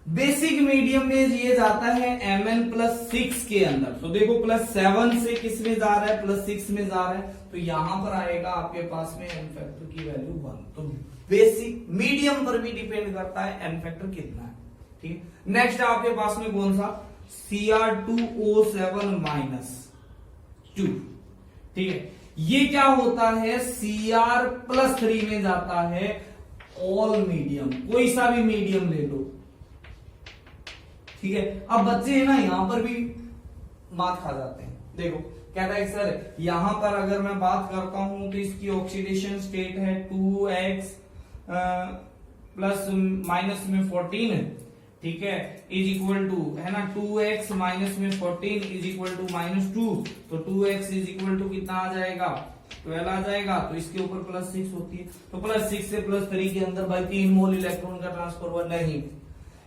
बेसिक मीडियम में ये जाता है Mn+6 के अंदर, तो देखो +7 से किस में जा रहा है, +6 में जा रहा है, तो यहां पर आएगा आपके पास में n फैक्टर की वैल्यू 1। तो बेसिक मीडियम पर भी डिपेंड करता है n फैक्टर कितना है। ठीक है, नेक्स्ट आपके पास में कौन सा, Cr2O7-2। ठीक है, ये क्या होता है, Cr+3 में जाता है, ऑल मीडियम, कोई सा भी मीडियम ले लो। ठीक है, अब बच्चे है ना यहाँ पर भी मात खा जाते हैं। देखो कहता है सर यहां पर अगर मैं बात करता हूं तो इसकी ऑक्सीडेशन स्टेट है 2x ±14, ठीक है, इज इक्वल टू, है ना, 2x -14 इज इक्वल टू -2, तो 2x इज इक्वल टू कितना आ जाएगा, 12 आ जाएगा, तो इसके ऊपर +6 होती है, तो +6 से +3 के अंदर भाई 3 मोल इलेक्ट्रॉन का ट्रांसफर हुआ नहीं,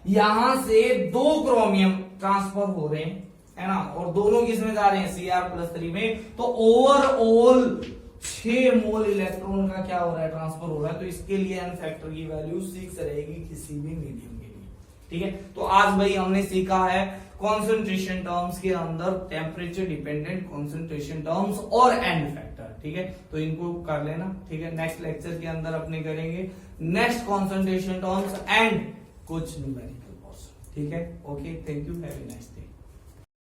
यहां से 2 क्रोमियम ट्रांसफर हो रहे हैं, है ना, और दोनों किसमें जा रहे हैं, Cr+3 में, तो ओवरऑल 6 मोल इलेक्ट्रॉन का क्या हो रहा है, ट्रांसफर हो रहा है, तो इसके लिए n फैक्टर की वैल्यू 6 रहेगी किसी भी मीडियम के लिए। ठीक है। तो आज भाई हमने सीखा है कॉन्सेंट्रेशन टर्म्स के अंदर टेम्परेचर डिपेंडेंट कॉन्सेंट्रेशन टर्म्स और एंड फैक्टर, ठीक है। तो इनको कर लेना, ठीक है। नेक्स्ट लेक्चर के अंदर अपने करेंगे नेक्स्ट कॉन्सेंट्रेशन टर्म्स एंड कुछ न्यूमेरिकल, ठीक है। Okay, thank you, have a nice day.